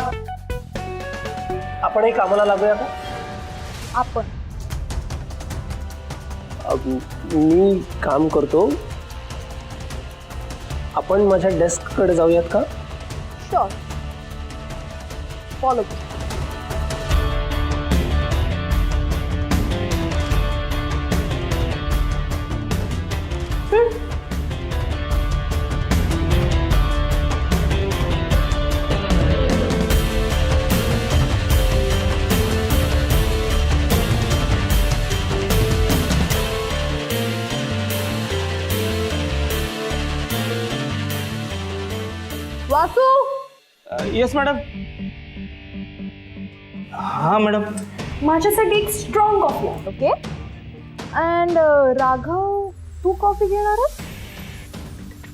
आपणही कामाला लागूया का? आपण मी काम करतो, आपण माझ्या डेस्क कडे जाऊयात का? Sure, follow. Vasu, yes madam. हां मॅडम. माझ्यासाठी एक स्ट्रॉंग कॉफी आहे. ओके. अँड राघव, तू कॉफी घेणारच?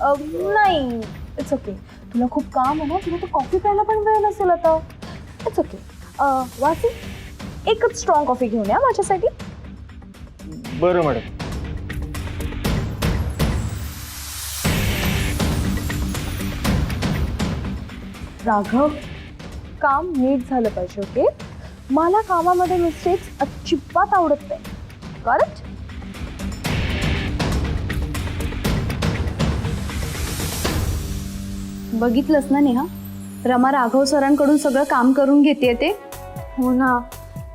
नाही, इट्स ओके. तुला खूप काम आहे ना, तुला तर कॉफी प्यायला पण वेळ नसेल आता. It's okay. वासू, एकच स्ट्रॉंग कॉफी घेऊन या माझ्यासाठी. बरं मॅडम. राघव, काम नीट झालं पाहिजे. ओके. मला कामामध्ये मिस्टेक्स अजिबात आवडत नाही. करेक्ट? बघितलंस ना नेहा, रमा राघव सरांकडून सगळं काम करून घेते ते. हो ना,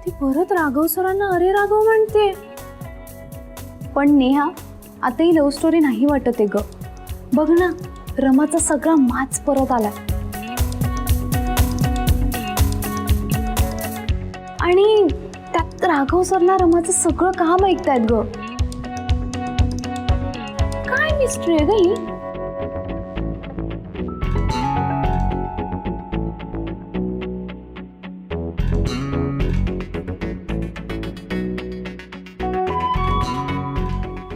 ती परत राघव सरांना अरे राघव म्हणते. पण नेहा आता ही लव्ह स्टोरी नाही वाटत आहे ग. बघ ना, रमाचा सगळा माच परत आला आणि त्यात राघव सरला रमाचं सगळं काम ऐकतायत ग. काय मिस्ट्री आहे ग ही?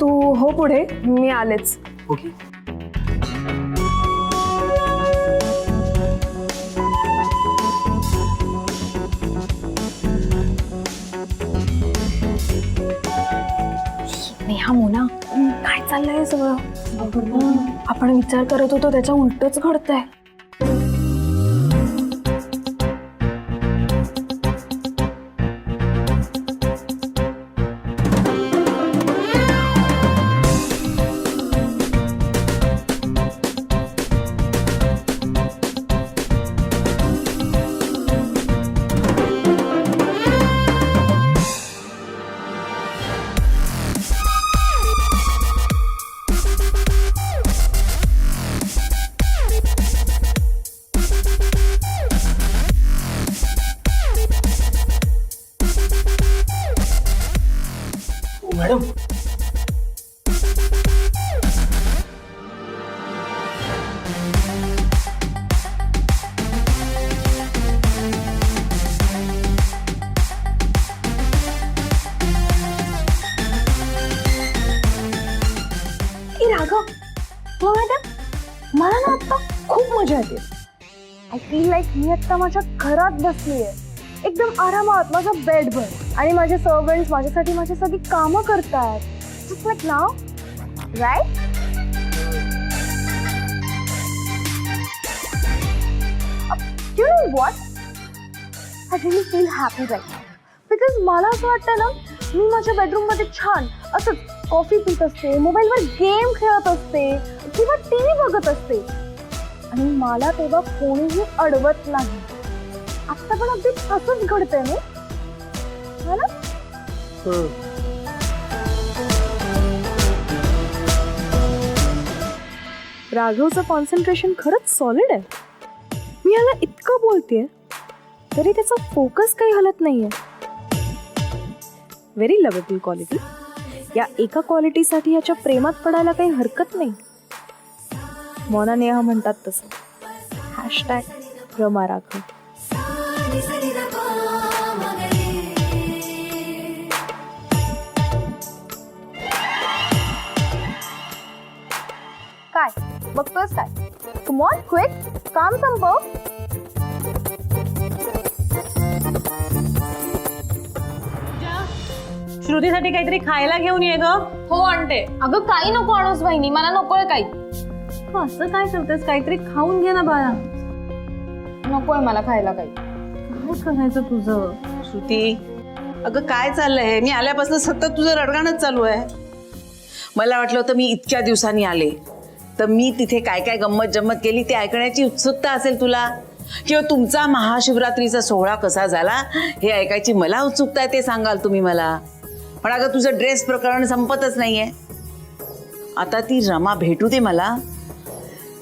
तू हो पुढे, मी आलेच. ओके. नेहा मोना, काय चाललंय हे सगळं? आपण विचार करत होतो त्याच्या उलटच घडतंय. मॅडम, राघव, तुला माहिती आहे, मला ना आता खूप मजा येते. आय फील लाईक मी आता माझ्या घरात बसली आहे, एकदम आरामात माझा बेडवर, आणि माझे सर्वंट्स माझ्यासाठी माझी सगळी कामं करतात. Just like now, right? You know what, I really feel happy right now. Because मला असं वाटतं ना, मी माझ्या बेडरूममध्ये छान असंच कॉफी पीत असते, मोबाईलवर गेम खेळत असते किंवा टीव्ही बघत असते, आणि मला तेव्हा कोणीही अडवत नाही. आता पण अगदी तसंच घडतंय. मी हा ना? राघवचं कॉन्सन्ट्रेशन खरंच सॉलिड आहे. मी याला इतकं बोलतेय तरी त्याचा फोकस काही हलत नाहीये. Very lovable quality. या एका क्वालिटीसाठी याच्या प्रेमात पडायला काही हरकत नाही. मोना नेहा म्हणतात तसं. #रमा राघव. काय बघतोस काय? कम ऑन क्विक, काम संपव. श्रुतीसाठी काहीतरी खायला घेऊन ये ग. हो आणते. अगं काही नको आणूस बहिणी, मला नकोय काही. असं काय करतेस? काहीतरी खाऊन घे ना बाळा. नकोय मला खायला काही. काय करायचं तुझं? श्रुती, अगं काय चाललंय? मी आल्यापासून सतत तुझं रडगाणच चालू आहे. मला वाटलं होतं मी इतक्या दिवसांनी आले तर मी तिथे काय काय गंमत जम्मत केली ते ऐकण्याची उत्सुकता असेल तुला, किंवा तुमचा महाशिवरात्रीचा सोहळा कसा झाला हे ऐकायची मला उत्सुकता आहे, ते सांगाल तुम्ही मला. पण अगं तुझं ड्रेस प्रकरण संपतच नाहीये. आता ती रमा भेटू दे मला,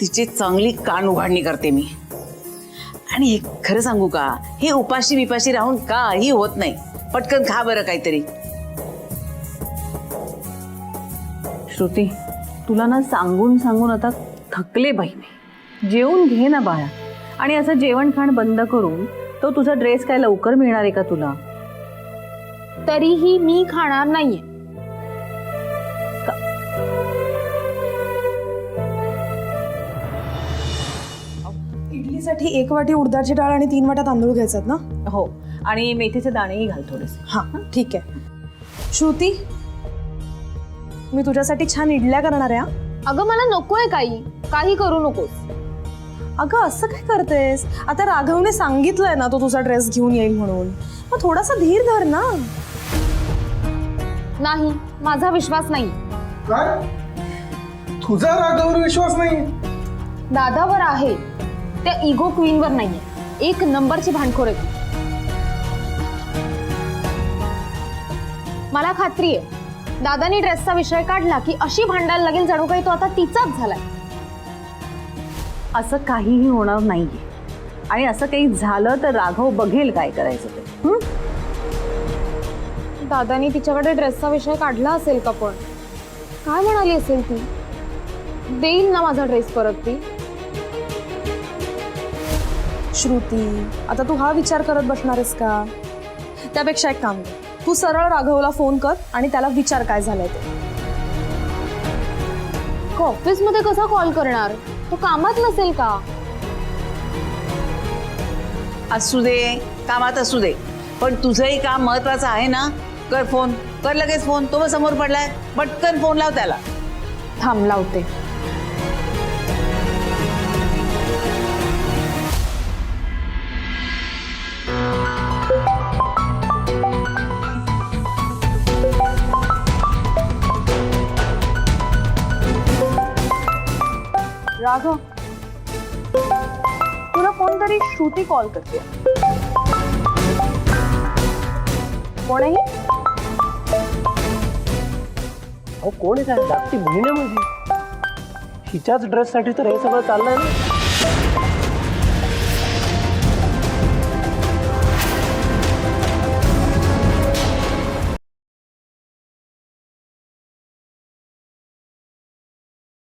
तिची चांगली कान उघाडणी करते मी. आणि हे खरं सांगू का, हे उपाशी बिपाशी राहून काही होत नाही. पटकन खा बरं काहीतरी. श्रुती, तुला ना सांगून सांगून आता थकले बाई मी. जेवून घे ना बाळा. आणि असं जेवण खाण बंद करून तो तुझा ड्रेस काय लवकर मिळणार आहे का तुला? तरीही मी खाणार नाहीये. इडलीसाठी 1 वाटी उडदाची डाळ आणि 3 वाट्या तांदूळ घ्यायच्यात ना? हो, आणि मेथीचे दाणेही घाल थोडेसे. हा ठीक आहे. श्रुती, मी तुझ्यासाठी छान इडल्या करणार आहे. अगं मला नकोय काही करू नकोस. अगं असं काय करतेस? आता राघवने सांगितलंय ना तो तुझा ड्रेस घेऊन येईल म्हणून, मग थोडासा धीर धर ना. नाही, माझा विश्वास नाही. काय? तुझा राघवर विश्वास नाही? दादावर आहे, त्या इगो क्वीनवर नाहीये. 1 नंबरची भांडखोर आहे ती. मला खात्री आहे दादानी ड्रेसचा विषय काढला की अशी भांडायला लागेल जणू काही तो आता तिचाच झालाय. असं काहीही होणार नाहीये. आणि असं काही झालं तर राघव बघेल काय करायचं ते. दादानी तिच्याकडे ड्रेसचा विषय काढला असेल का? पण काय म्हणाली असेल ती? देईल ना माझा ड्रेस परत ती? श्रुती, आता तू हा विचार करत बसणार आहेस का? त्यापेक्षा एक काम कर, तू सरळ राघवला फोन कर आणि त्याला विचार काय झालंय ते. ऑफिसमध्ये कसा कॉल करणार? तो कामात नसेल का? असू दे, कामात असू दे, पण तुझंही काम महत्वाचं आहे ना. कर फोन, कर लगेच फोन. तो मग समोर पडलाय, पटकन फोन लाव त्याला. थांब लावते. राघव, तुला कोणतरी श्रुती कॉल करते. कोण आहे? अहो कोण आहे? काय धाकटी बहीण आहे माझी. हिच्याच ड्रेससाठी तर हे सगळं चाललंय ना.